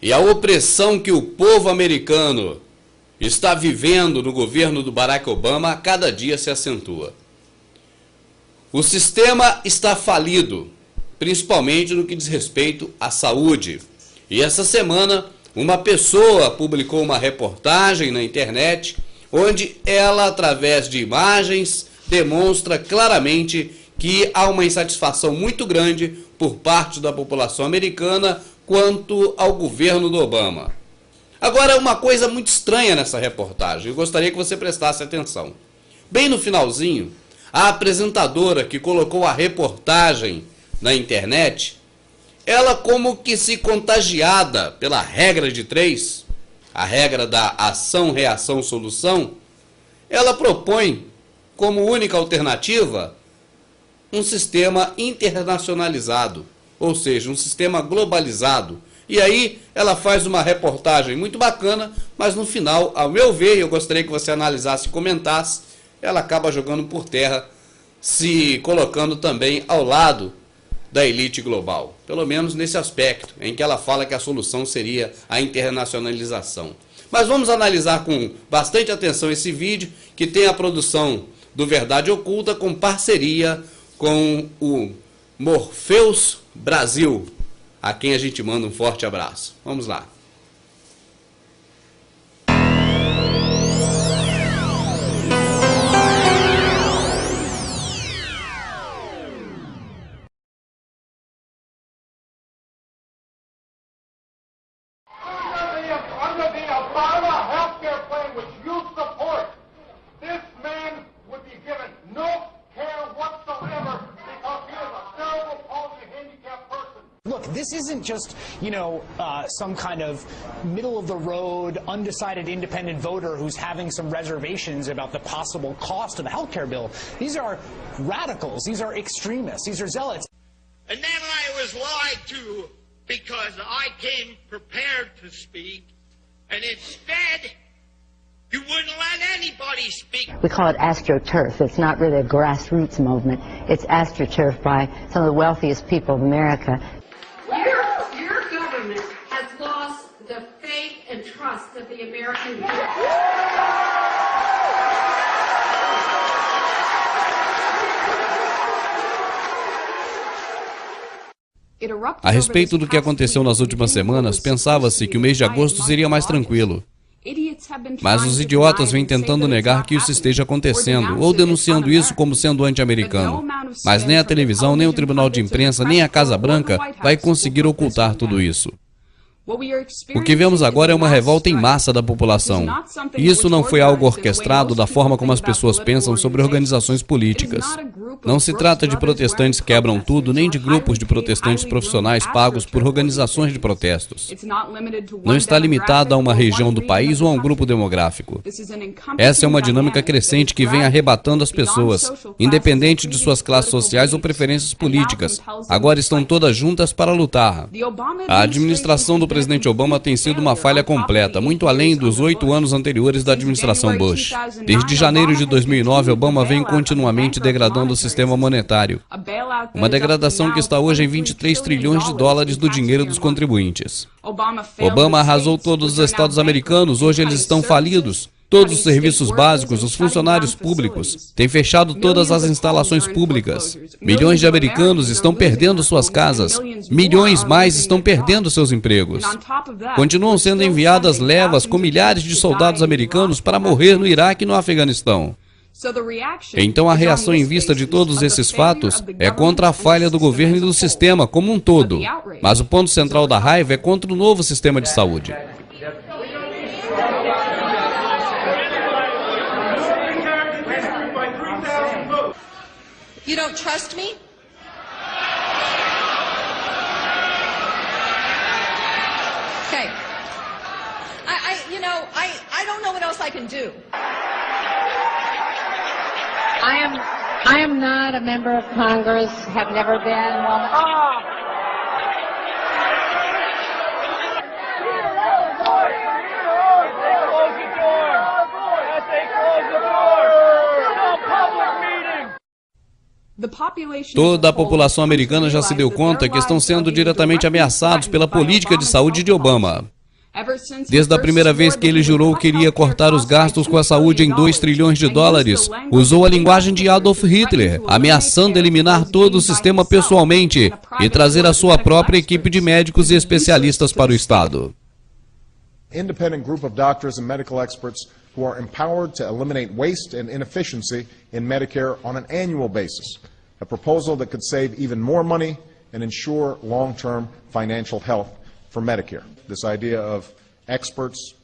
E a opressão que o povo americano está vivendo no governo do Barack Obama a cada dia se acentua. O sistema está falido, principalmente no que diz respeito à saúde. E essa semana, uma pessoa publicou uma reportagem na internet onde ela, através de imagens, demonstra claramente que há uma insatisfação muito grande por parte da população americana quanto ao governo do Obama. Agora, uma coisa muito estranha nessa reportagem, eu gostaria que você prestasse atenção. Bem no finalzinho, a apresentadora que colocou a reportagem na internet, ela como que se contagiada pela regra de 3, a regra da ação, reação, solução, ela propõe como única alternativa um sistema internacionalizado, ou seja, um sistema globalizado. E aí ela faz uma reportagem muito bacana, mas no final, ao meu ver, eu gostaria que você analisasse e comentasse, ela acaba jogando por terra, se colocando também ao lado da elite global. Pelo menos nesse aspecto, em que ela fala que a solução seria a internacionalização. Mas vamos analisar com bastante atenção esse vídeo, que tem a produção do Verdade Oculta com parceria com o Morpheus Brasil, a quem a gente manda um forte abraço. Vamos lá. Under the Obama healthcare plan which you support, this man would be given no care whatsoever because he is a cerebral palsy handicapped person. Look, this isn't just, some kind of middle-of-the-road, undecided independent voter who's having some reservations about the possible cost of the health care bill. These are radicals. These are extremists. These are zealots. And then I was lied to because I came prepared to speak, and instead, you wouldn't let anybody speak. We call it AstroTurf. It's not really a grassroots movement. It's AstroTurf by some of the wealthiest people of America. Your government has lost the faith and trust of the American people. A respeito do que aconteceu nas últimas semanas, pensava-se que o mês de agosto seria mais tranquilo. Mas os idiotas vêm tentando negar que isso esteja acontecendo, ou denunciando isso como sendo anti-americano. Mas nem a televisão, nem o Tribunal de Imprensa, nem a Casa Branca vai conseguir ocultar tudo isso. O que vemos agora é uma revolta em massa da população. E isso não foi algo orquestrado da forma como as pessoas pensam sobre organizações políticas. Não se trata de protestantes que quebram tudo, nem de grupos de protestantes profissionais pagos por organizações de protestos. Não está limitado a uma região do país ou a um grupo demográfico. Essa é uma dinâmica crescente que vem arrebatando as pessoas, independente de suas classes sociais ou preferências políticas. Agora estão todas juntas para lutar. A administração do presidente Obama tem sido uma falha completa, muito além dos 8 anos anteriores da administração Bush. Desde janeiro de 2009, Obama vem continuamente degradando o sistema monetário. Uma degradação que está hoje em 23 trilhões de dólares do dinheiro dos contribuintes. Obama arrasou todos os estados americanos, hoje eles estão falidos. Todos os serviços básicos, os funcionários públicos, têm fechado todas as instalações públicas. Milhões de americanos estão perdendo suas casas. Milhões mais estão perdendo seus empregos. Continuam sendo enviadas levas com milhares de soldados americanos para morrer no Iraque e no Afeganistão. Então a reação em vista de todos esses fatos é contra a falha do governo e do sistema como um todo. Mas o ponto central da raiva é contra o novo sistema de saúde. You don't trust me? Okay. I don't know what else I can do. I am not a member of Congress, have never been. Toda a população americana já se deu conta que estão sendo diretamente ameaçados pela política de saúde de Obama. Desde a primeira vez que ele jurou que iria cortar os gastos com a saúde em 2 trilhões de dólares, usou a linguagem de Adolf Hitler, ameaçando eliminar todo o sistema pessoalmente e trazer a sua própria equipe de médicos e especialistas para o Estado. Independent group of doctors and medical experts who are empowered to eliminate waste and inefficiency in Medicare on an annual basis. A proposal that could save even more money and ensure long-term financial health for Medicare. This idea of experts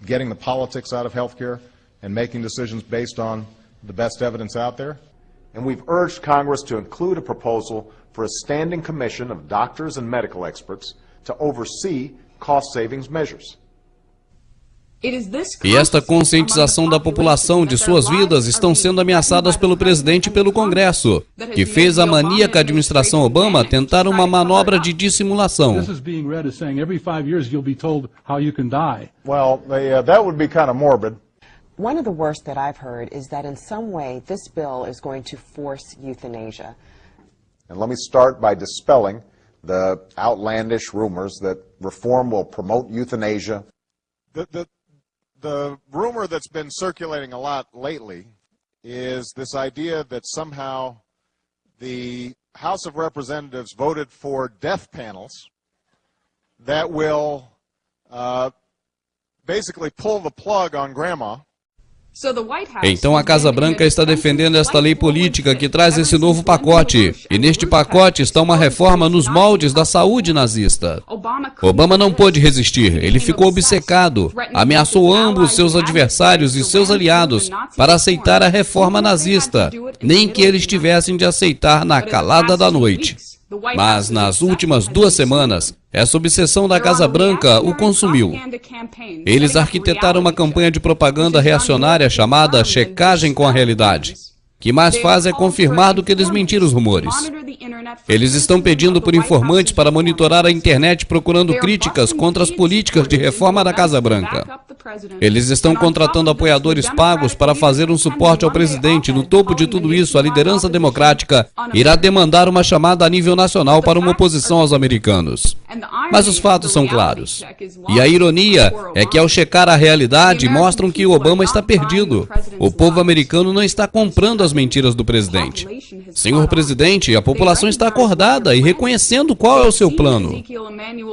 getting the politics out of healthcare and making decisions based on the best evidence out there. And we've urged Congress to include a proposal for a standing commission of doctors and medical experts to oversee cost savings measures. E esta conscientização da população de suas vidas estão sendo ameaçadas pelo presidente e pelo Congresso, que fez a maníaca administração Obama tentar uma manobra de dissimulação. Well, that would be kind of morbid. One of the worst that I've heard is that in some way this bill is going to force euthanasia. And let me start by dispelling the outlandish rumors that reform will promote euthanasia. The rumor that's been circulating a lot lately is this idea that somehow the House of Representatives voted for death panels that will basically pull the plug on grandma. Então a Casa Branca está defendendo esta lei política que traz esse novo pacote. E neste pacote está uma reforma nos moldes da saúde nazista. Obama não pôde resistir, ele ficou obcecado, ameaçou ambos seus adversários e seus aliados para aceitar a reforma nazista, nem que eles tivessem de aceitar na calada da noite. Mas nas últimas 2 semanas, essa obsessão da Casa Branca o consumiu. Eles arquitetaram uma campanha de propaganda reacionária chamada Checagem com a Realidade. O que mais faz é confirmar do que desmentir os rumores. Eles estão pedindo por informantes para monitorar a internet procurando críticas contra as políticas de reforma da Casa Branca. Eles estão contratando apoiadores pagos para fazer um suporte ao presidente. No topo de tudo isso, a liderança democrática irá demandar uma chamada a nível nacional para uma oposição aos americanos. Mas os fatos são claros. E a ironia é que ao checar a realidade, mostram que o Obama está perdido. O povo americano não está comprando as mentiras do presidente. Senhor presidente, a população está acordada e reconhecendo qual é o seu plano.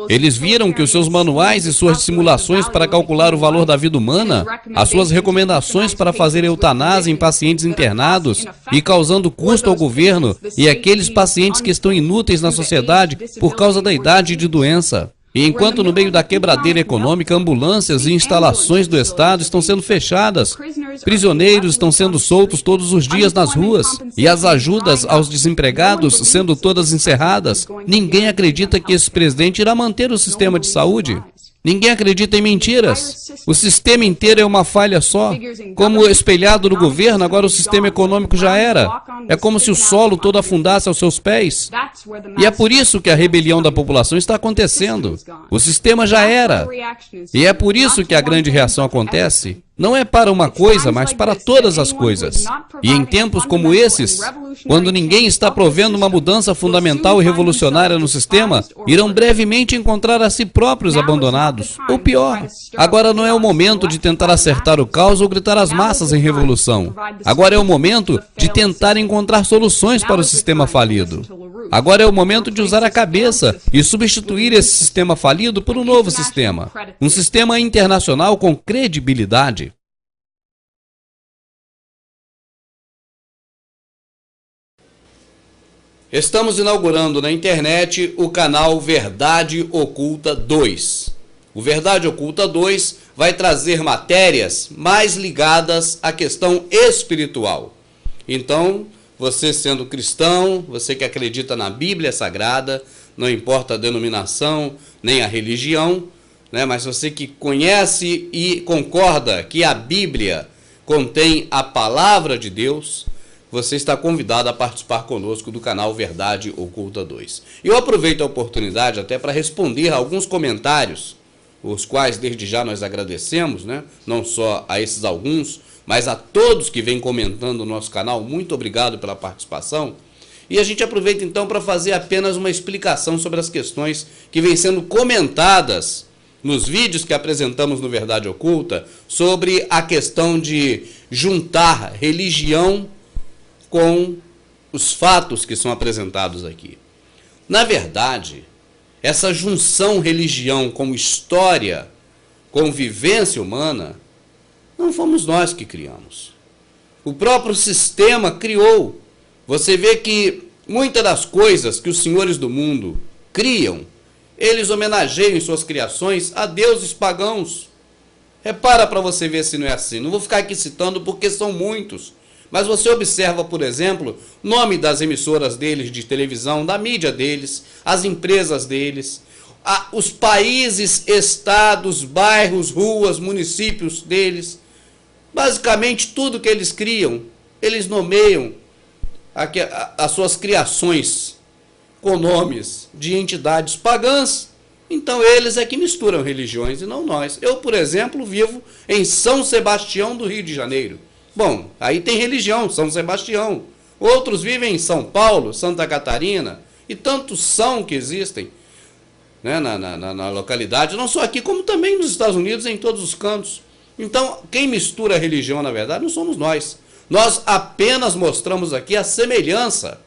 Eles viram que os seus manuais e suas simulações para calcular o valor da vida humana, as suas recomendações para fazer eutanásia em pacientes internados e causando custo ao governo e aqueles pacientes que estão inúteis na sociedade por causa da idade e de doença. E enquanto no meio da quebradeira econômica, ambulâncias e instalações do Estado estão sendo fechadas, prisioneiros estão sendo soltos todos os dias nas ruas, e as ajudas aos desempregados sendo todas encerradas, ninguém acredita que esse presidente irá manter o sistema de saúde. Ninguém acredita em mentiras. O sistema inteiro é uma falha só. Como espelhado no governo, agora o sistema econômico já era. É como se o solo todo afundasse aos seus pés. E é por isso que a rebelião da população está acontecendo. O sistema já era. E é por isso que a grande reação acontece. Não é para uma coisa, mas para todas as coisas. E em tempos como esses, quando ninguém está provendo uma mudança fundamental e revolucionária no sistema, irão brevemente encontrar a si próprios abandonados. Ou pior, agora não é o momento de tentar acertar o caos ou gritar às massas em revolução. Agora é o momento de tentar encontrar soluções para o sistema falido. Agora é o momento de usar a cabeça e substituir esse sistema falido por um novo sistema. Um sistema internacional com credibilidade. Estamos inaugurando na internet o canal Verdade Oculta 2. O Verdade Oculta 2 vai trazer matérias mais ligadas à questão espiritual. Então, você sendo cristão, você que acredita na Bíblia Sagrada, não importa a denominação nem a religião, né, mas você que conhece e concorda que a Bíblia contém a palavra de Deus, você está convidado a participar conosco do canal Verdade Oculta 2. Eu aproveito a oportunidade até para responder a alguns comentários, os quais desde já nós agradecemos, né? Não só a esses alguns, mas a todos que vêm comentando o nosso canal. Muito obrigado pela participação. E a gente aproveita então para fazer apenas uma explicação sobre as questões que vêm sendo comentadas nos vídeos que apresentamos no Verdade Oculta, sobre a questão de juntar religião com os fatos que são apresentados aqui. Na verdade, essa junção religião com história, com vivência humana, não fomos nós que criamos. O próprio sistema criou. Você vê que muitas das coisas que os senhores do mundo criam, eles homenageiam em suas criações a deuses pagãos. Repara para você ver se não é assim. Não vou ficar aqui citando porque são muitos. Mas você observa, por exemplo, o nome das emissoras deles de televisão, da mídia deles, as empresas deles, os países, estados, bairros, ruas, municípios deles. Basicamente, tudo que eles criam, eles nomeiam as suas criações com nomes de entidades pagãs. Então, eles é que misturam religiões e não nós. Eu, por exemplo, vivo em São Sebastião do Rio de Janeiro. Bom, aí tem religião, São Sebastião. Outros vivem em São Paulo, Santa Catarina, e tantos são que existem, né, na localidade, não só aqui, como também nos Estados Unidos, em todos os cantos. Então, quem mistura a religião, na verdade, não somos nós. Nós apenas mostramos aqui a semelhança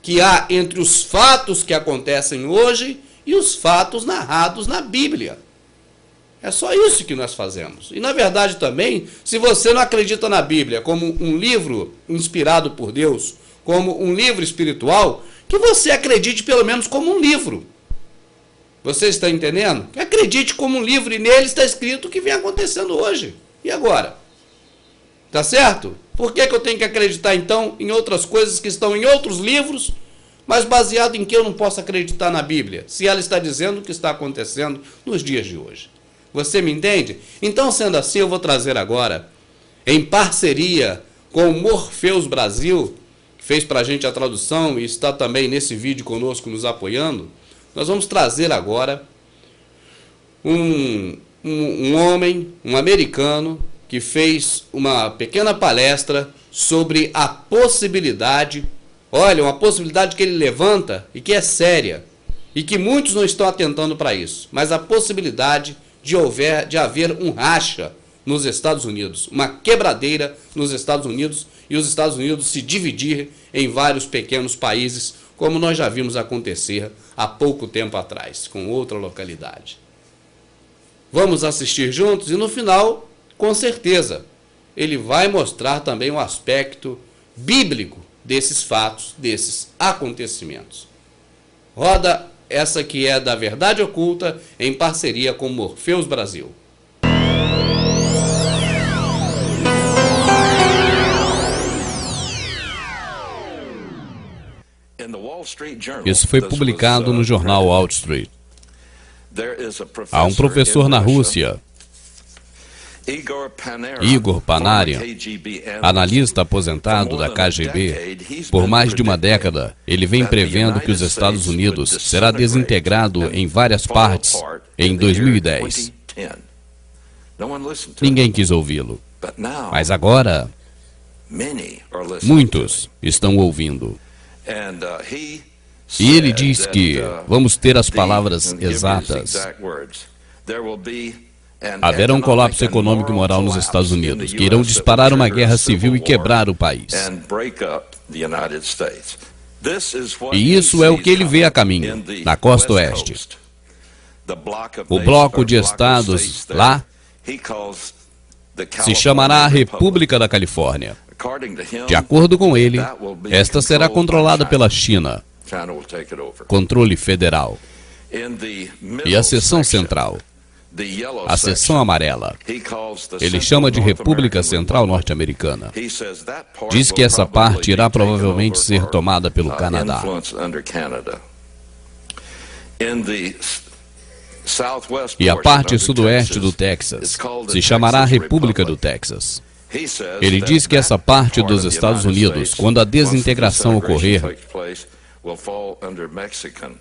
que há entre os fatos que acontecem hoje e os fatos narrados na Bíblia. É só isso que nós fazemos. E, na verdade, também, se você não acredita na Bíblia como um livro inspirado por Deus, como um livro espiritual, que você acredite pelo menos como um livro. Você está entendendo? Que acredite como um livro e nele está escrito o que vem acontecendo hoje. E agora? Tá certo? Por que eu tenho que acreditar, então, em outras coisas que estão em outros livros, mas baseado em que eu não posso acreditar na Bíblia, se ela está dizendo o que está acontecendo nos dias de hoje? Você me entende? Então, sendo assim, eu vou trazer agora, em parceria com o Morpheus Brasil, que fez para a gente a tradução e está também nesse vídeo conosco nos apoiando, nós vamos trazer agora um homem, um americano, que fez uma pequena palestra sobre a possibilidade, olha, uma possibilidade que ele levanta e que é séria, e que muitos não estão atentando para isso, mas a possibilidade de haver um racha nos Estados Unidos, uma quebradeira nos Estados Unidos, e os Estados Unidos se dividir em vários pequenos países, como nós já vimos acontecer há pouco tempo atrás, com outra localidade. Vamos assistir juntos e no final, com certeza, ele vai mostrar também um aspecto bíblico desses fatos, desses acontecimentos. Roda essa que é da Verdade Oculta, em parceria com Morpheus Brasil. Isso foi publicado no jornal Wall Street. Há um professor na Rússia, Igor Panarian, analista aposentado da KGB, por mais de uma década, ele vem prevendo que os Estados Unidos será desintegrado em várias partes em 2010. Ninguém quis ouvi-lo, mas agora muitos estão ouvindo. E ele diz que, vamos ter as palavras exatas, haverá um colapso econômico e moral nos Estados Unidos, que irão disparar uma guerra civil e quebrar o país. E isso é o que ele vê a caminho, na costa oeste. O bloco de estados lá se chamará República da Califórnia. De acordo com ele, esta será controlada pela China, controle federal. E a seção central, a seção amarela, ele chama de República Central Norte-Americana. Diz que essa parte irá provavelmente ser tomada pelo Canadá. E a parte sudoeste do Texas se chamará República do Texas. Ele diz que essa parte dos Estados Unidos, quando a desintegração ocorrer,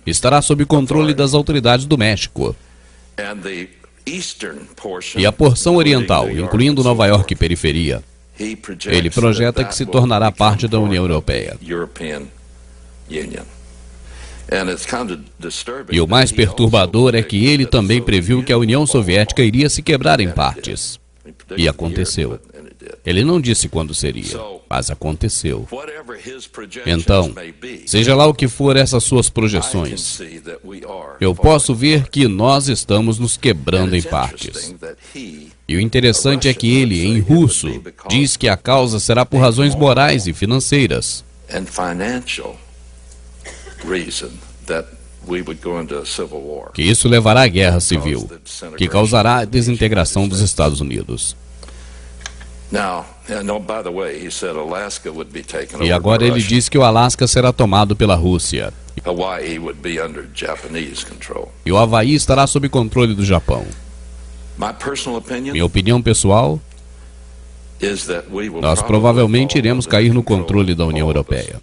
estará sob controle das autoridades do México. E a porção oriental, incluindo Nova York e periferia, ele projeta que se tornará parte da União Europeia. E o mais perturbador é que ele também previu que a União Soviética iria se quebrar em partes. E aconteceu. Ele não disse quando seria, mas aconteceu. Então, seja lá o que for essas suas projeções, eu posso ver que nós estamos nos quebrando em partes. E o interessante é que ele, em russo, diz que a causa será por razões morais e financeiras. Que isso levará à guerra civil, que causará a desintegração dos Estados Unidos. E agora ele diz que o Alasca será tomado pela Rússia. E o Havaí estará sob controle do Japão. Minha opinião pessoal, nós provavelmente iremos cair no controle da União Europeia.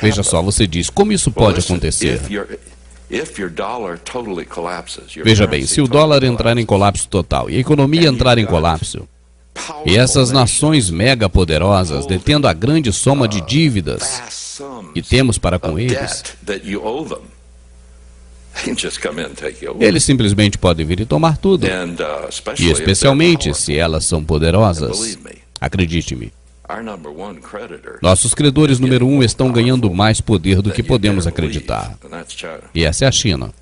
Veja só, você diz, como isso pode acontecer? Veja bem, se o dólar entrar em colapso total e a economia entrar em colapso, e essas nações megapoderosas detendo a grande soma de dívidas que temos para com eles, eles simplesmente podem vir e tomar tudo. E especialmente se elas são poderosas, acredite-me, nossos credores número 1 estão ganhando mais poder do que podemos acreditar. E essa é a China.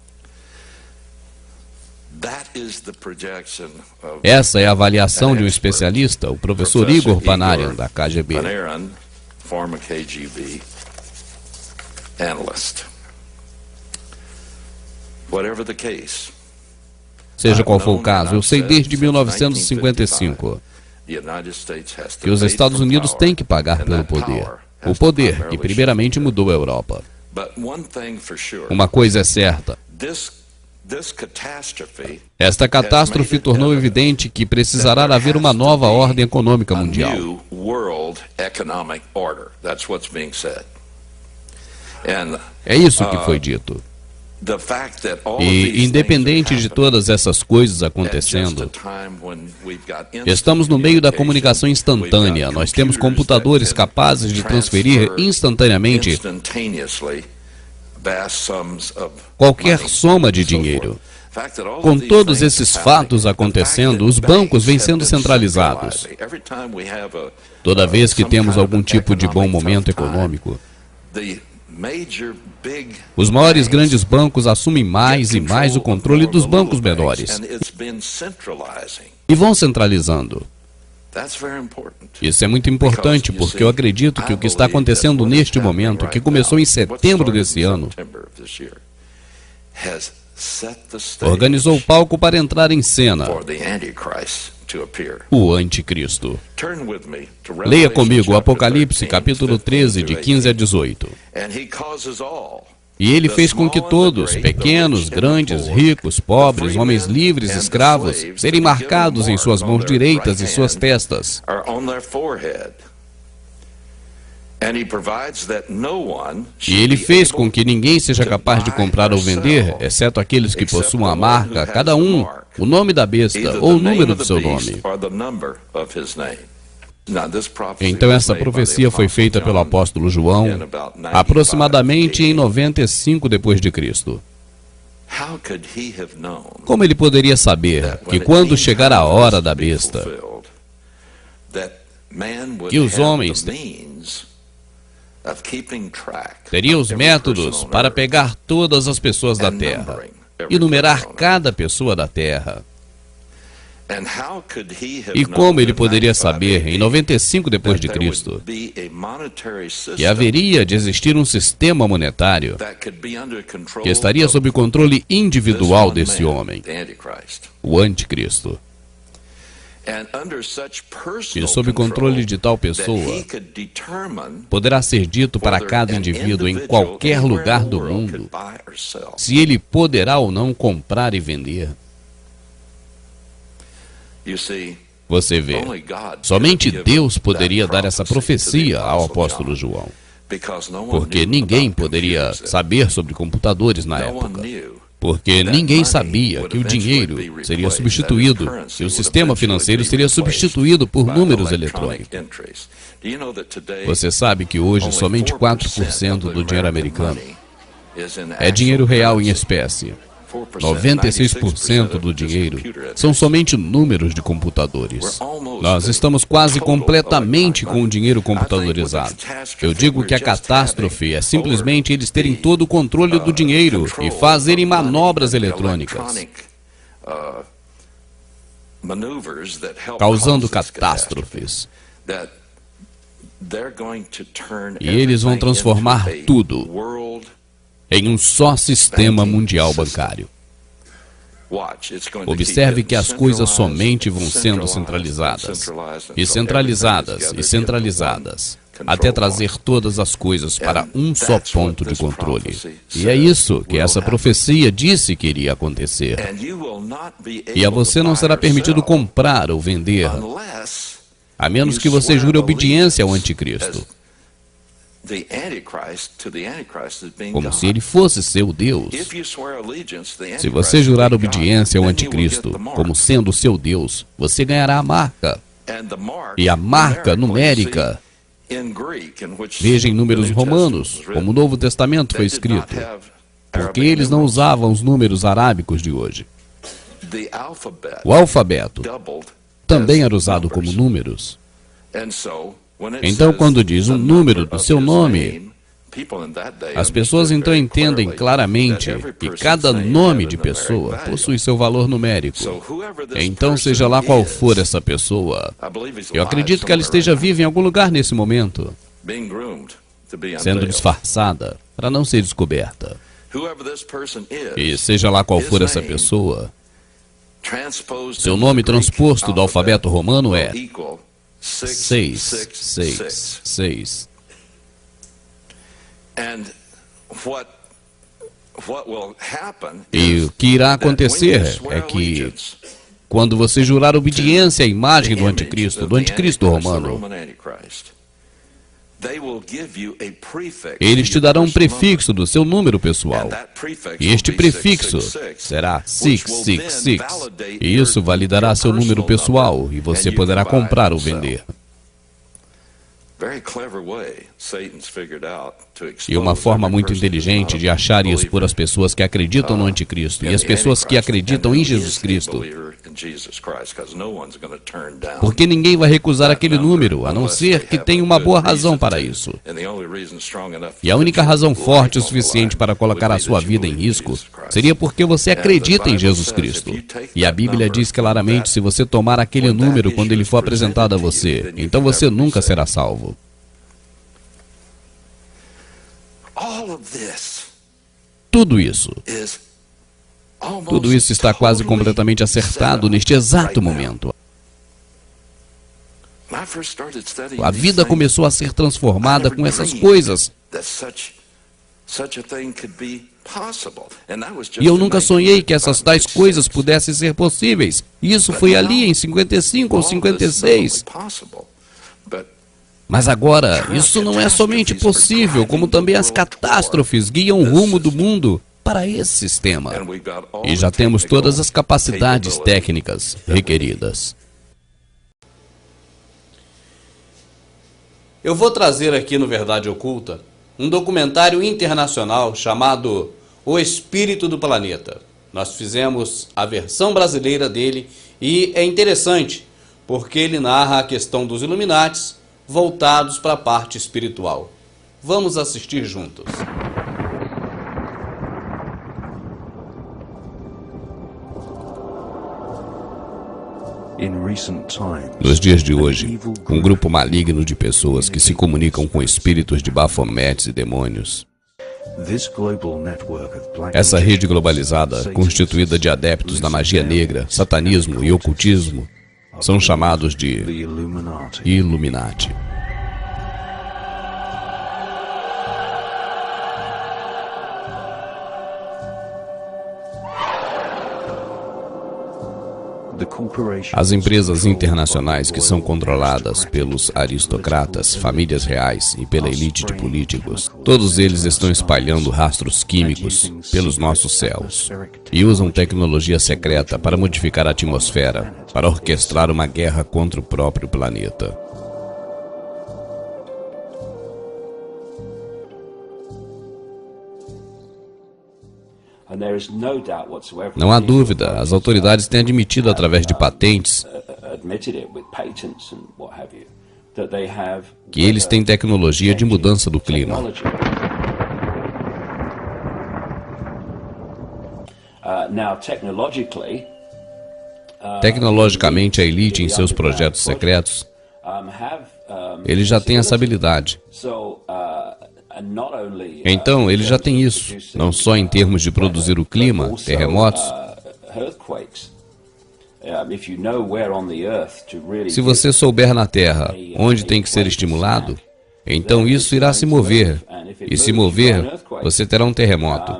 Essa é a avaliação de um especialista, o professor Igor Panarin, da KGB. Seja qual for o caso, eu sei desde 1955 que os Estados Unidos têm que pagar pelo poder. O poder que primeiramente mudou a Europa. Uma coisa é certa. Esta catástrofe tornou evidente que precisará haver uma nova ordem econômica mundial. É isso que foi dito. E, independente de todas essas coisas acontecendo, estamos no meio da comunicação instantânea. Nós temos computadores capazes de transferir instantaneamente qualquer soma de dinheiro. Com todos esses fatos acontecendo, os bancos vêm sendo centralizados. Toda vez que temos algum tipo de bom momento econômico, os maiores grandes bancos assumem mais e mais o controle dos bancos menores e vão centralizando. Isso é muito importante porque eu acredito que o que está acontecendo neste momento, que começou em setembro desse ano, organizou o palco para entrar em cena o Anticristo. Leia comigo o Apocalipse, capítulo 13, de 15 a 18. E ele fez com que todos, pequenos, grandes, ricos, pobres, homens livres, escravos, serem marcados em suas mãos direitas e suas testas. E ele fez com que ninguém seja capaz de comprar ou vender, exceto aqueles que possuam a marca, cada um, o nome da besta ou o número do seu nome. Então essa profecia foi feita pelo apóstolo João aproximadamente em 95 depois de Cristo. Como ele poderia saber que quando chegar a hora da besta, que os homens teriam os métodos para pegar todas as pessoas da Terra e numerar cada pessoa da Terra? E como ele poderia saber, em 95 depois de Cristo, que haveria de existir um sistema monetário que estaria sob o controle individual desse homem, o Anticristo? E sob o controle de tal pessoa, poderá ser dito para cada indivíduo em qualquer lugar do mundo se ele poderá ou não comprar e vender. Você vê, somente Deus poderia dar essa profecia ao apóstolo João, porque ninguém poderia saber sobre computadores na época. Porque ninguém sabia que o dinheiro seria substituído, que o sistema financeiro seria substituído por números eletrônicos. Você sabe que hoje somente 4% do dinheiro americano é dinheiro real em espécie. 96% do dinheiro são somente números de computadores. Nós estamos quase completamente com o dinheiro computadorizado. Eu digo que a catástrofe é simplesmente eles terem todo o controle do dinheiro e fazerem manobras eletrônicas, causando catástrofes. E eles vão transformar tudo em um só sistema mundial bancário. Observe que as coisas somente vão sendo centralizadas, e centralizadas, e centralizadas, até trazer todas as coisas para um só ponto de controle. E é isso que essa profecia disse que iria acontecer. E a você não será permitido comprar ou vender, a menos que você jure obediência ao anticristo, como se ele fosse seu Deus. Se você jurar obediência ao anticristo como sendo seu Deus, você ganhará a marca. E a marca numérica, veja em números romanos, como o Novo Testamento foi escrito, porque eles não usavam os números arábicos de hoje. O alfabeto também era usado como números. Então, quando diz um número do seu nome, as pessoas então entendem claramente que cada nome de pessoa possui seu valor numérico. Então, seja lá qual for essa pessoa, eu acredito que ela esteja viva em algum lugar nesse momento, sendo disfarçada para não ser descoberta. E seja lá qual for essa pessoa, seu nome transposto do alfabeto romano é 666. E o que irá acontecer é que, quando você jurar obediência à imagem do anticristo romano, eles te darão um prefixo do seu número pessoal. E este prefixo será 666. E isso validará seu número pessoal e você poderá comprar ou vender. E uma forma muito inteligente de achar e expor as pessoas que acreditam no anticristo e as pessoas que acreditam em Jesus Cristo. Porque ninguém vai recusar aquele número, a não ser que tenha uma boa razão para isso. E a única razão forte o suficiente para colocar a sua vida em risco seria porque você acredita em Jesus Cristo. E a Bíblia diz claramente, se você tomar aquele número quando ele for apresentado a você, então você nunca será salvo. Tudo isso está quase completamente acertado neste exato momento. A vida começou a ser transformada com essas coisas. E eu nunca sonhei que essas tais coisas pudessem ser possíveis. Isso foi ali em 55 ou 56. Mas agora, isso não é somente possível, como também as catástrofes guiam o rumo do mundo para esse sistema. E já temos todas as capacidades técnicas requeridas. Eu vou trazer aqui no Verdade Oculta um documentário internacional chamado O Espírito do Planeta. Nós fizemos a versão brasileira dele e é interessante porque ele narra a questão dos Illuminatis voltados para a parte espiritual. Vamos assistir juntos. Nos dias de hoje, um grupo maligno de pessoas que se comunicam com espíritos de bafometes e demônios. Essa rede globalizada, constituída de adeptos da magia negra, satanismo e ocultismo, são chamados de Illuminati. As empresas internacionais que são controladas pelos aristocratas, famílias reais e pela elite de políticos, todos eles estão espalhando rastros químicos pelos nossos céus e usam tecnologia secreta para modificar a atmosfera, para orquestrar uma guerra contra o próprio planeta. Não há dúvida, as autoridades têm admitido através de patentes que eles têm tecnologia de mudança do clima. Tecnologicamente, a elite em seus projetos secretos, eles já têm essa habilidade. Então, ele já tem isso, não só em termos de produzir o clima, terremotos. Se você souber na Terra onde tem que ser estimulado, então isso irá se mover. E se mover, você terá um terremoto.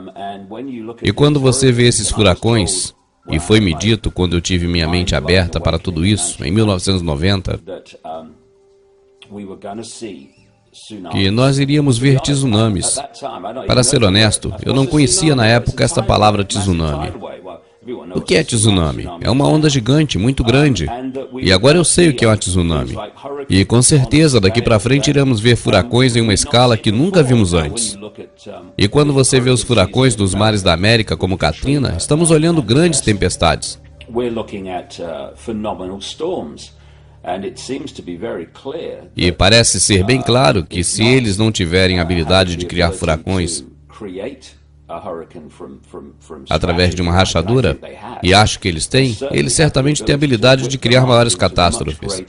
E quando você vê esses furacões, e foi-me dito quando eu tive minha mente aberta para tudo isso, em 1990, que nós iríamos ver tsunamis. Para ser honesto, eu não conhecia na época esta palavra tsunami. O que é tsunami? É uma onda gigante, muito grande. E agora eu sei o que é uma tsunami. E com certeza daqui para frente iremos ver furacões em uma escala que nunca vimos antes. E quando você vê os furacões nos mares da América como Katrina, estamos olhando grandes tempestades. E parece ser bem claro que se eles não tiverem a habilidade de criar furacões através de uma rachadura, e acho que eles têm, eles certamente têm a habilidade de criar maiores catástrofes.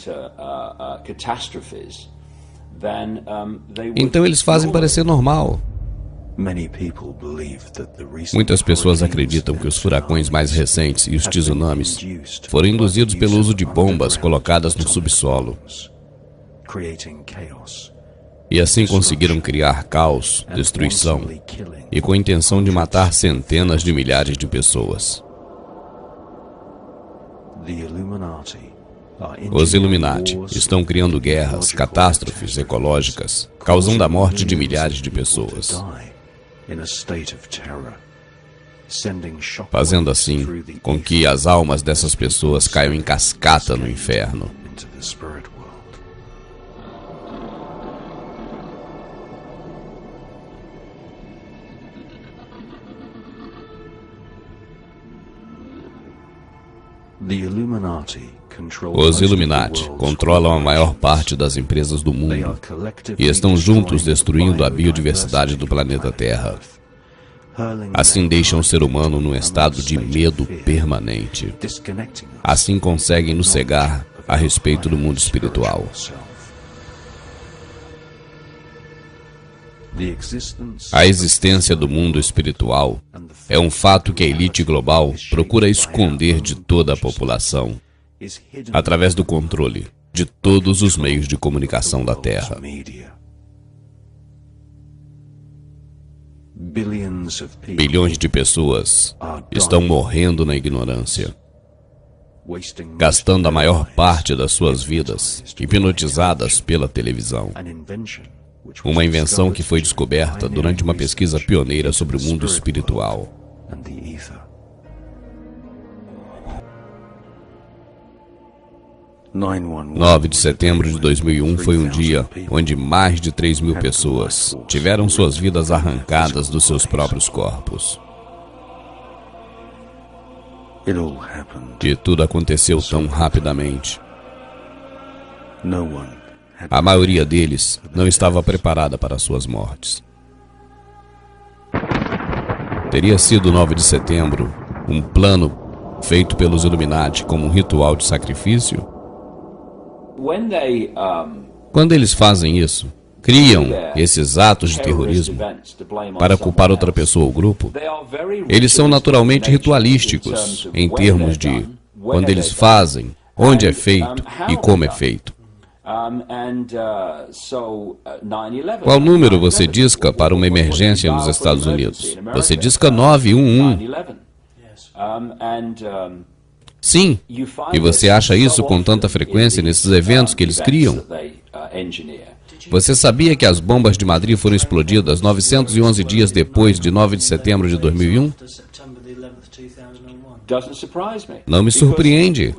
Então eles fazem parecer normal. Muitas pessoas acreditam que os furacões mais recentes e os tsunamis foram induzidos pelo uso de bombas colocadas no subsolo. E assim conseguiram criar caos, destruição, e com a intenção de matar centenas de milhares de pessoas. Os Illuminati estão criando guerras, catástrofes ecológicas, causando a morte de milhares de pessoas, fazendo assim com que as almas dessas pessoas caiam em cascata no inferno. Os Illuminati controlam a maior parte das empresas do mundo e estão juntos destruindo a biodiversidade do planeta Terra. Assim deixam o ser humano num estado de medo permanente. Assim conseguem nos cegar a respeito do mundo espiritual. A existência do mundo espiritual é um fato que a elite global procura esconder de toda a população, através do controle de todos os meios de comunicação da Terra. Bilhões de pessoas estão morrendo na ignorância, gastando a maior parte das suas vidas hipnotizadas pela televisão. Uma invenção que foi descoberta durante uma pesquisa pioneira sobre o mundo espiritual. 9 de setembro de 2001 foi um dia onde mais de 3.000 pessoas tiveram suas vidas arrancadas dos seus próprios corpos. E tudo aconteceu tão rapidamente. A maioria deles não estava preparada para suas mortes. Teria sido 9 de setembro um plano feito pelos Illuminati como um ritual de sacrifício? Quando eles fazem isso, criam esses atos de terrorismo para culpar outra pessoa ou grupo, eles são naturalmente ritualísticos em termos de quando eles fazem, onde é feito e como é feito. Qual número você disca para uma emergência nos Estados Unidos? Você disca 911. Sim, e você acha isso com tanta frequência nesses eventos que eles criam? Você sabia que as bombas de Madrid foram explodidas 911 dias depois de 9 de setembro de 2001? Não me surpreende,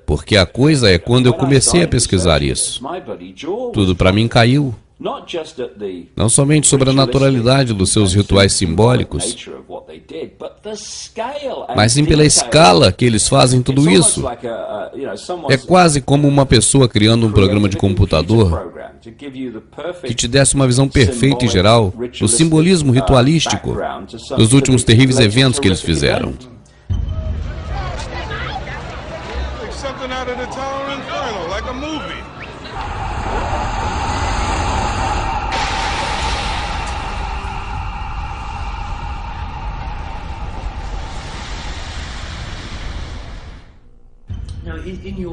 porque a coisa é quando eu comecei a pesquisar isso. Tudo para mim caiu. Não somente sobre a naturalidade dos seus rituais simbólicos, mas sim pela escala que eles fazem tudo isso. É quase como uma pessoa criando um programa de computador que te desse uma visão perfeita e geral do simbolismo ritualístico dos últimos terríveis eventos que eles fizeram.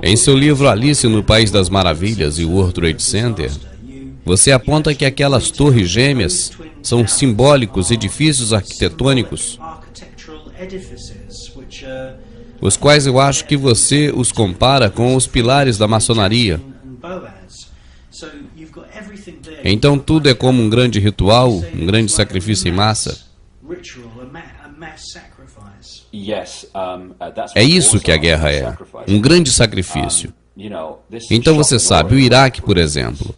Em seu livro Alice no País das Maravilhas e o World Trade Center, você aponta que aquelas torres gêmeas são simbólicos edifícios arquitetônicos, os quais eu acho que você os compara com os pilares da maçonaria. Então tudo é como um grande ritual, um grande sacrifício em massa. É isso que a guerra é, um grande sacrifício. Então você sabe, o Iraque, por exemplo,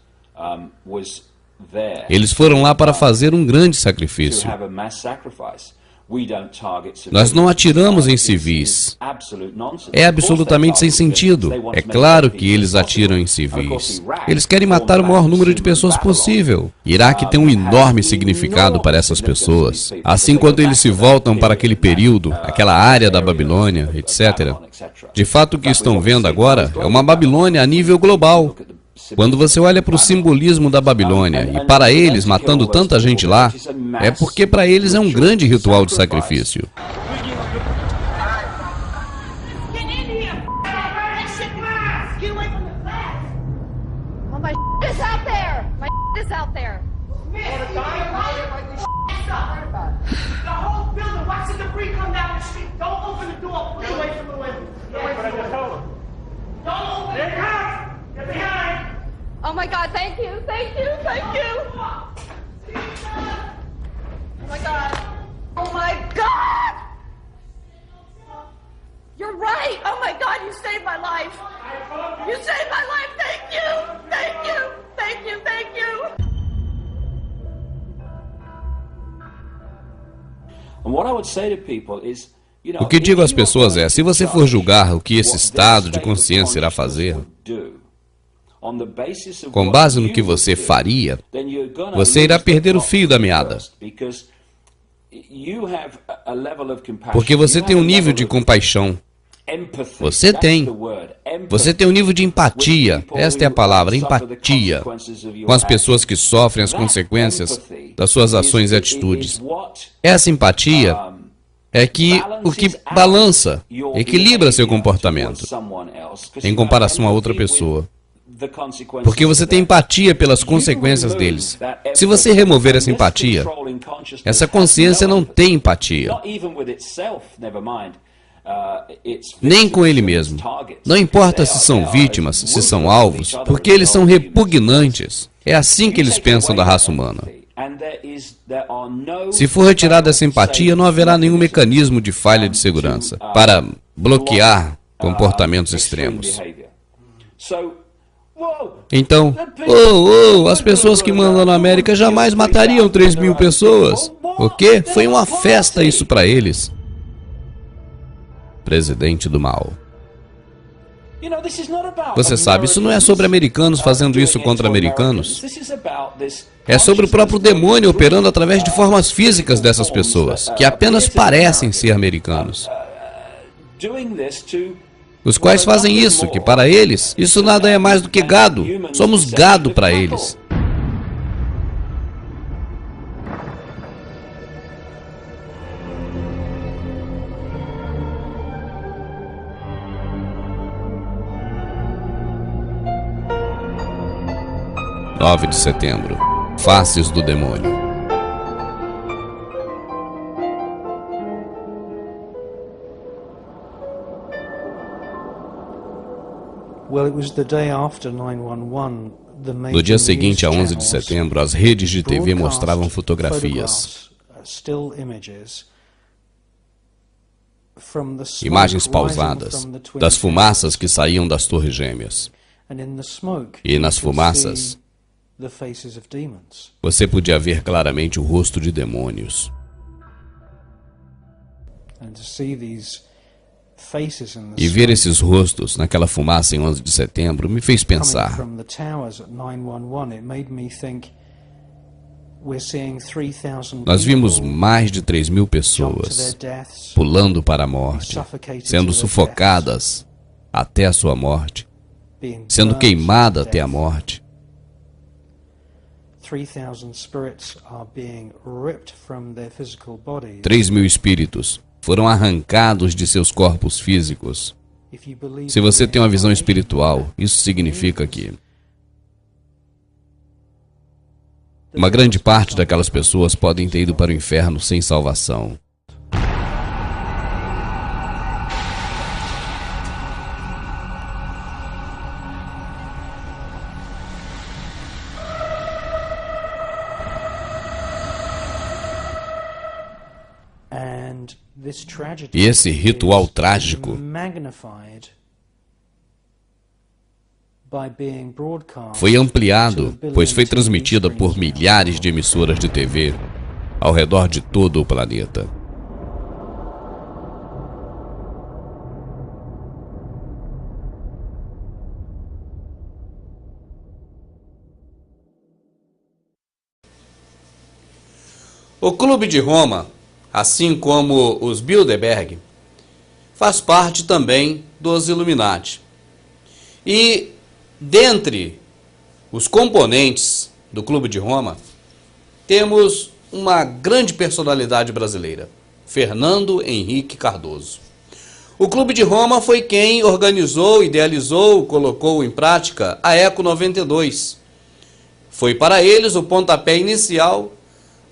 eles foram lá para fazer um grande sacrifício. Nós não atiramos em civis. É absolutamente sem sentido. É claro que eles atiram em civis. Eles querem matar o maior número de pessoas possível. Iraque tem um enorme significado para essas pessoas. Assim, quando eles se voltam para aquele período, aquela área da Babilônia, etc. De fato, o que estão vendo agora é uma Babilônia a nível global. Quando você olha para o simbolismo da Babilônia, e para eles, matando tanta gente lá, é porque para eles é um grande ritual de sacrifício. Oh my God, thank you, thank you, thank you. Oh my God. Oh my God. You're right. Oh my God, you saved my life. You saved my life. Thank you. Thank you. Thank you. Thank you. And what I would say to people is, o que digo às pessoas é, se você for julgar o que esse estado de consciência irá fazer, com base no que você faria, você irá perder o fio da meada. Porque você tem um nível de compaixão. Você tem. Você tem um nível de empatia. Esta é a palavra, empatia. Com as pessoas que sofrem as consequências das suas ações e atitudes. Essa empatia é o que balança, equilibra seu comportamento em comparação a outra pessoa. Porque você tem empatia pelas consequências deles. Se você remover essa empatia, essa consciência não tem empatia. Nem com ele mesmo. Não importa se são vítimas, se são alvos, porque eles são repugnantes. É assim que eles pensam da raça humana. Se for retirada essa empatia, não haverá nenhum mecanismo de falha de segurança para bloquear comportamentos extremos. Então, as pessoas que mandam na América jamais matariam 3.000 pessoas. O quê? Foi uma festa isso para eles. Presidente do mal. Você sabe, isso não é sobre americanos fazendo isso contra americanos. É sobre o próprio demônio operando através de formas físicas dessas pessoas, que apenas parecem ser americanos. Os quais fazem isso, que para eles, isso nada é mais do que gado. Somos gado para eles. – 9 de setembro. Faces do demônio. No dia seguinte, a 11 de setembro, as redes de TV mostravam fotografias, imagens pausadas das fumaças que saíam das Torres Gêmeas. E nas fumaças, você podia ver claramente o rosto de demônios. E ver esses rostos naquela fumaça em 11 de setembro me fez pensar. Nós vimos mais de 3.000 pessoas pulando para a morte, sendo sufocadas até a sua morte, sendo queimada até a morte. 3.000 espíritos foram arrancados de seus corpos físicos. Se você tem uma visão espiritual, isso significa que uma grande parte daquelas pessoas podem ter ido para o inferno sem salvação. E esse ritual trágico foi ampliado, pois foi transmitida por milhares de emissoras de TV ao redor de todo o planeta. O Clube de Roma, assim como os Bilderberg, faz parte também dos Illuminati. E dentre os componentes do Clube de Roma, temos uma grande personalidade brasileira, Fernando Henrique Cardoso. O Clube de Roma foi quem organizou, idealizou, colocou em prática a Eco 92. Foi para eles o pontapé inicial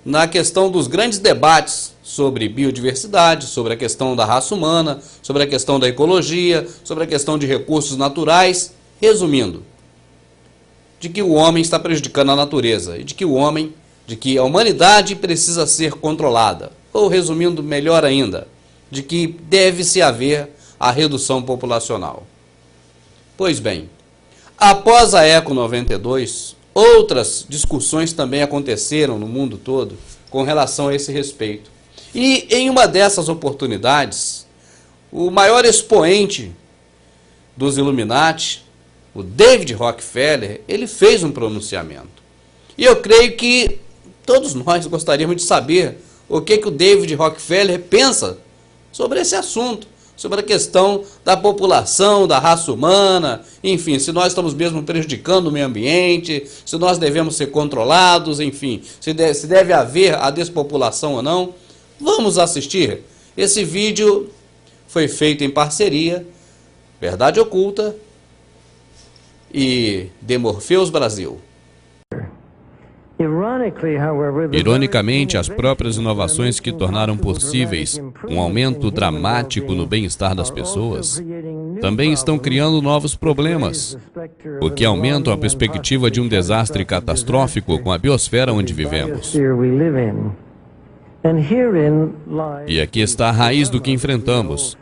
na questão dos grandes debates sobre biodiversidade, sobre a questão da raça humana, sobre a questão da ecologia, sobre a questão de recursos naturais. Resumindo, de que o homem está prejudicando a natureza e de que a humanidade precisa ser controlada. Ou resumindo melhor ainda, de que deve-se haver a redução populacional. Pois bem, após a Eco 92, outras discussões também aconteceram no mundo todo com relação a esse respeito. E em uma dessas oportunidades, o maior expoente dos Illuminati, o David Rockefeller, ele fez um pronunciamento. E eu creio que todos nós gostaríamos de saber o que o David Rockefeller pensa sobre esse assunto, sobre a questão da população, da raça humana, enfim, se nós estamos mesmo prejudicando o meio ambiente, se nós devemos ser controlados, enfim, se deve haver a despopulação ou não. Vamos assistir. Esse vídeo foi feito em parceria Verdade Oculta e Demorpheus Brasil. Ironicamente, as próprias inovações que tornaram possíveis um aumento dramático no bem-estar das pessoas também estão criando novos problemas, o que aumenta a perspectiva de um desastre catastrófico com a biosfera onde vivemos. E aqui está a raiz do que enfrentamos.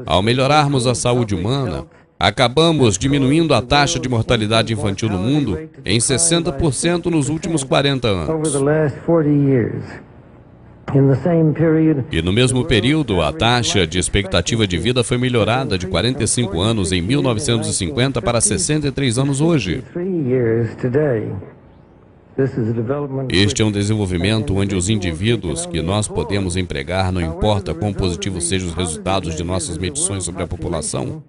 Ao melhorarmos a saúde humana, acabamos diminuindo a taxa de mortalidade infantil no mundo em 60% nos últimos 40 anos. E no mesmo período, a taxa de expectativa de vida foi melhorada de 45 anos em 1950 para 63 anos hoje. Este é um desenvolvimento onde os indivíduos que nós podemos empregar, não importa quão positivos sejam os resultados de nossas medições sobre a população,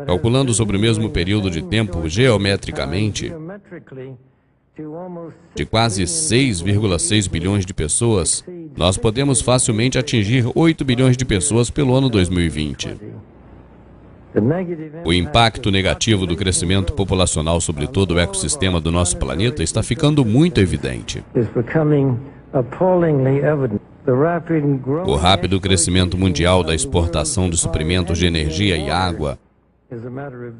calculando sobre o mesmo período de tempo geometricamente, de quase 6,6 bilhões de pessoas, nós podemos facilmente atingir 8 bilhões de pessoas pelo ano 2020. O impacto negativo do crescimento populacional sobre todo o ecossistema do nosso planeta está ficando muito evidente. O rápido crescimento mundial da exportação de suprimentos de energia e água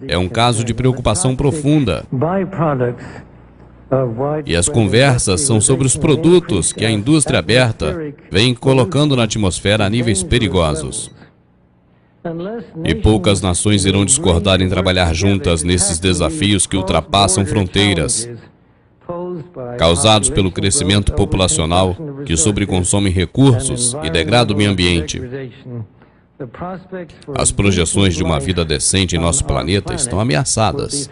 É um caso de preocupação profunda. E as conversas são sobre os produtos que a indústria aberta vem colocando na atmosfera a níveis perigosos. E poucas nações irão discordar em trabalhar juntas nesses desafios que ultrapassam fronteiras, causados pelo crescimento populacional que sobreconsome recursos e degrada o meio ambiente. As projeções de uma vida decente em nosso planeta estão ameaçadas.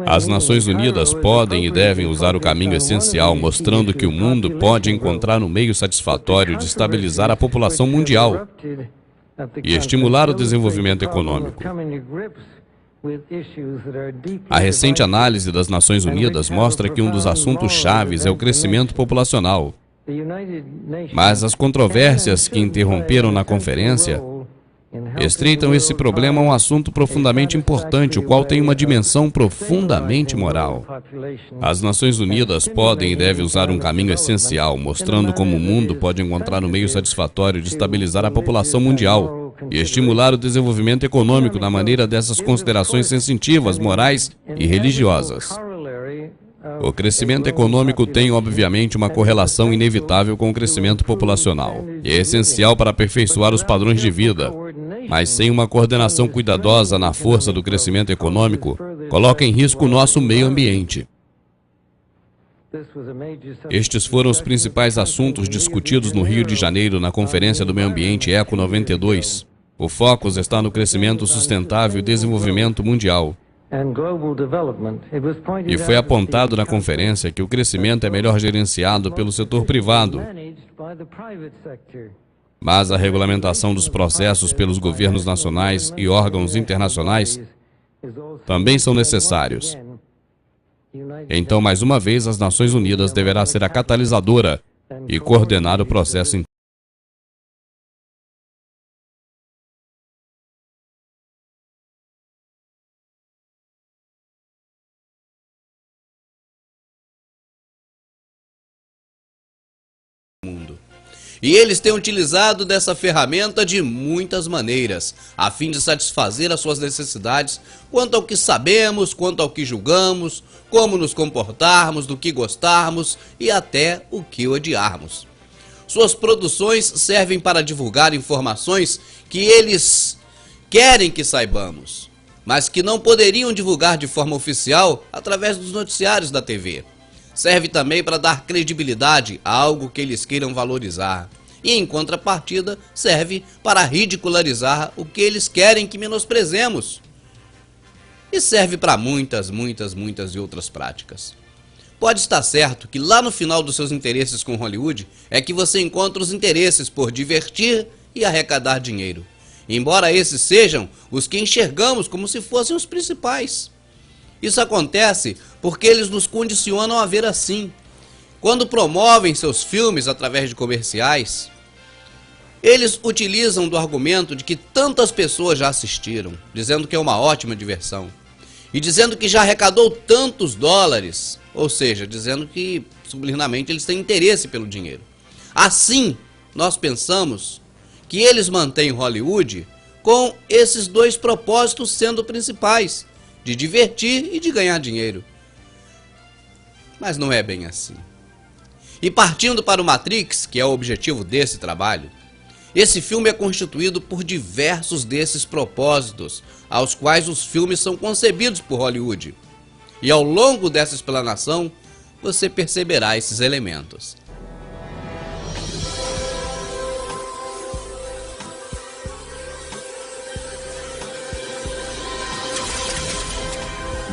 As Nações Unidas podem e devem usar o caminho essencial, mostrando que o mundo pode encontrar um meio satisfatório de estabilizar a população mundial e estimular o desenvolvimento econômico. A recente análise das Nações Unidas mostra que um dos assuntos chaves é o crescimento populacional. Mas as controvérsias que interromperam na conferência estreitam esse problema a um assunto profundamente importante, o qual tem uma dimensão profundamente moral. As Nações Unidas podem e devem usar um caminho essencial, mostrando como o mundo pode encontrar um meio satisfatório de estabilizar a população mundial e estimular o desenvolvimento econômico na maneira dessas considerações sensitivas, morais e religiosas. O crescimento econômico tem, obviamente, uma correlação inevitável com o crescimento populacional e é essencial para aperfeiçoar os padrões de vida, mas sem uma coordenação cuidadosa na força do crescimento econômico, coloca em risco o nosso meio ambiente. Estes foram os principais assuntos discutidos no Rio de Janeiro na Conferência do Meio Ambiente ECO 92. O foco está no crescimento sustentável e desenvolvimento mundial. E foi apontado na conferência que o crescimento é melhor gerenciado pelo setor privado, mas a regulamentação dos processos pelos governos nacionais e órgãos internacionais também são necessários. Então, mais uma vez, as Nações Unidas deverá ser a catalisadora e coordenar o processo inteiro. E eles têm utilizado dessa ferramenta de muitas maneiras, a fim de satisfazer as suas necessidades quanto ao que sabemos, quanto ao que julgamos, como nos comportarmos, do que gostarmos e até o que odiarmos. Suas produções servem para divulgar informações que eles querem que saibamos, mas que não poderiam divulgar de forma oficial através dos noticiários da TV. Serve também para dar credibilidade a algo que eles queiram valorizar. E, em contrapartida, serve para ridicularizar o que eles querem que menosprezemos. E serve para muitas e outras práticas. Pode estar certo que lá no final dos seus interesses com Hollywood é que você encontra os interesses por divertir e arrecadar dinheiro. Embora esses sejam os que enxergamos como se fossem os principais. Isso acontece porque eles nos condicionam a ver assim. Quando promovem seus filmes através de comerciais, eles utilizam do argumento de que tantas pessoas já assistiram, dizendo que é uma ótima diversão, e dizendo que já arrecadou tantos dólares, ou seja, dizendo que subliminarmente eles têm interesse pelo dinheiro. Assim, nós pensamos que eles mantêm Hollywood com esses dois propósitos sendo principais, de divertir e de ganhar dinheiro. Mas não é bem assim. E partindo para o Matrix, que é o objetivo desse trabalho, esse filme é constituído por diversos desses propósitos, aos quais os filmes são concebidos por Hollywood. E ao longo dessa explanação, você perceberá esses elementos.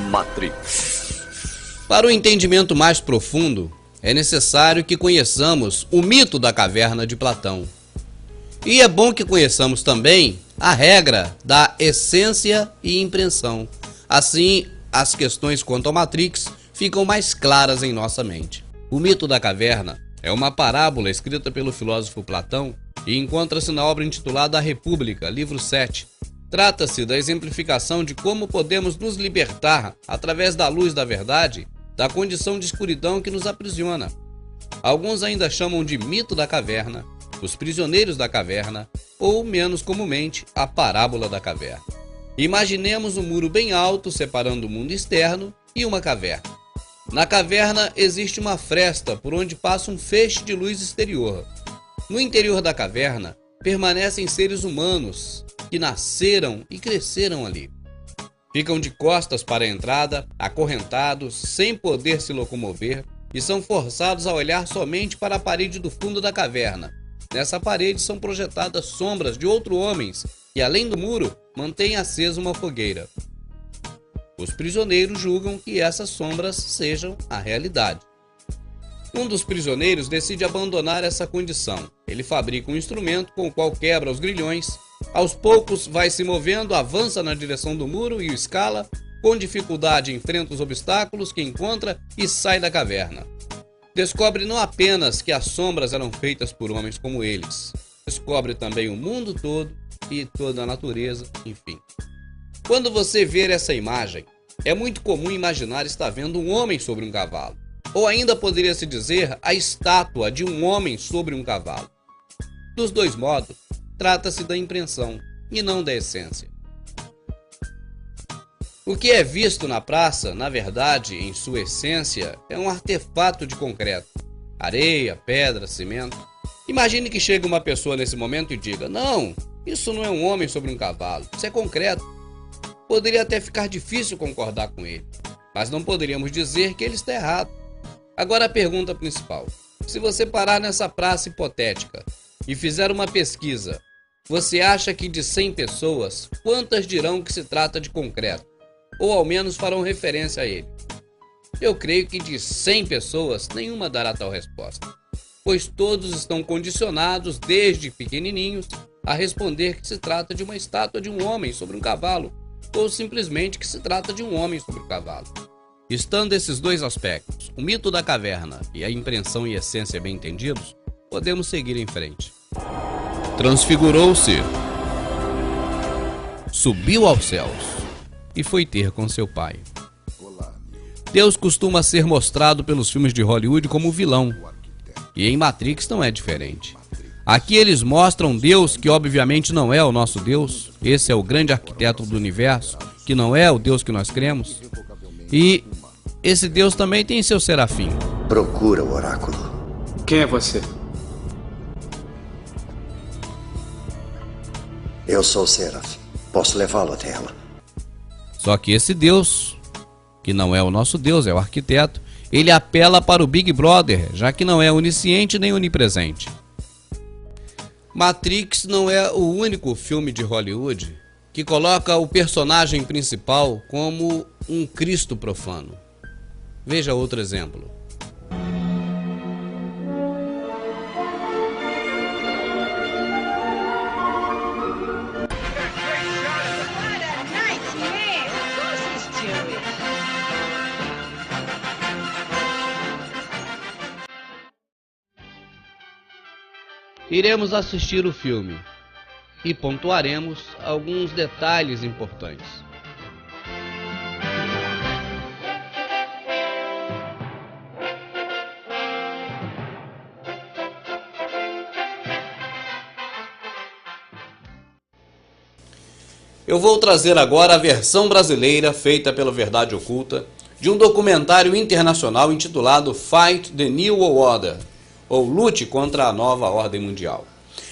Matrix. Para o entendimento mais profundo, é necessário que conheçamos o mito da caverna de Platão. E é bom que conheçamos também a regra da essência e impressão. Assim, as questões quanto ao Matrix ficam mais claras em nossa mente. O mito da caverna é uma parábola escrita pelo filósofo Platão e encontra-se na obra intitulada A República, livro 7. Trata-se da exemplificação de como podemos nos libertar, através da luz da verdade, da condição de escuridão que nos aprisiona. Alguns ainda chamam de mito da caverna, os prisioneiros da caverna, ou, menos comumente, a parábola da caverna. Imaginemos um muro bem alto separando o mundo externo e uma caverna. Na caverna existe uma fresta por onde passa um feixe de luz exterior. No interior da caverna permanecem seres humanos que nasceram e cresceram ali. Ficam de costas para a entrada, acorrentados, sem poder se locomover, e são forçados a olhar somente para a parede do fundo da caverna. Nessa parede são projetadas sombras de outros homens que, além do muro, mantêm acesa uma fogueira. Os prisioneiros julgam que essas sombras sejam a realidade. Um dos prisioneiros decide abandonar essa condição. Ele fabrica um instrumento com o qual quebra os grilhões. Aos poucos vai se movendo, avança na direção do muro e o escala. Com dificuldade enfrenta os obstáculos que encontra e sai da caverna. Descobre não apenas que as sombras eram feitas por homens como eles. Descobre também o mundo todo e toda a natureza, enfim. Quando você ver essa imagem, é muito comum imaginar estar vendo um homem sobre um cavalo. Ou ainda poderia se dizer a estátua de um homem sobre um cavalo. Dos dois modos, trata-se da impressão e não da essência. O que é visto na praça, na verdade, em sua essência, é um artefato de concreto. Areia, pedra, cimento. Imagine que chega uma pessoa nesse momento e diga: não, isso não é um homem sobre um cavalo, isso é concreto. Poderia até ficar difícil concordar com ele, mas não poderíamos dizer que ele está errado. Agora a pergunta principal: se você parar nessa praça hipotética e fizer uma pesquisa, você acha que de 100 pessoas, quantas dirão que se trata de concreto? Ou ao menos farão referência a ele? Eu creio que de 100 pessoas, nenhuma dará tal resposta, pois todos estão condicionados, desde pequenininhos, a responder que se trata de uma estátua de um homem sobre um cavalo, ou simplesmente que se trata de um homem sobre um cavalo. Estando esses dois aspectos, o mito da caverna e a impressão e essência bem entendidos, podemos seguir em frente. Transfigurou-se, subiu aos céus e foi ter com seu pai. Deus costuma ser mostrado pelos filmes de Hollywood como vilão, e em Matrix não é diferente. Aqui eles mostram Deus, que obviamente não é o nosso Deus. Esse é o grande arquiteto do universo, que não é o Deus que nós cremos. E esse Deus também tem seu serafim. Procura o oráculo. Quem é você? Eu sou o serafim. Posso levá-lo até ela. Só que esse Deus, que não é o nosso Deus, é o arquiteto, ele apela para o Big Brother, já que não é onisciente nem onipresente. Matrix não é o único filme de Hollywood que coloca o personagem principal como um Cristo profano. Veja outro exemplo. Iremos assistir o filme e pontuaremos alguns detalhes importantes. Eu vou trazer agora a versão brasileira feita pela Verdade Oculta de um documentário internacional intitulado Fight the New Order, ou Lute contra a Nova Ordem Mundial.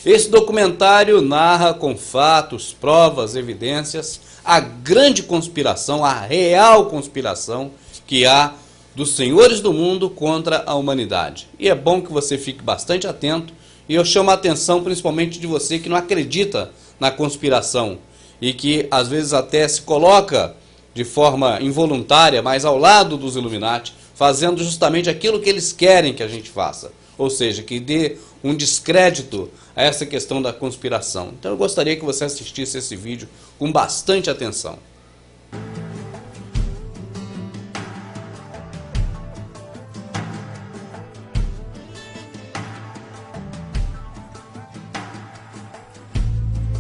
Esse documentário narra com fatos, provas, evidências, a grande conspiração, a real conspiração que há dos senhores do mundo contra a humanidade. E é bom que você fique bastante atento, e eu chamo a atenção principalmente de você que não acredita na conspiração e que às vezes até se coloca de forma involuntária, mas ao lado dos Illuminati, fazendo justamente aquilo que eles querem que a gente faça. Ou seja, que dê um descrédito a essa questão da conspiração. Então eu gostaria que você assistisse esse vídeo com bastante atenção.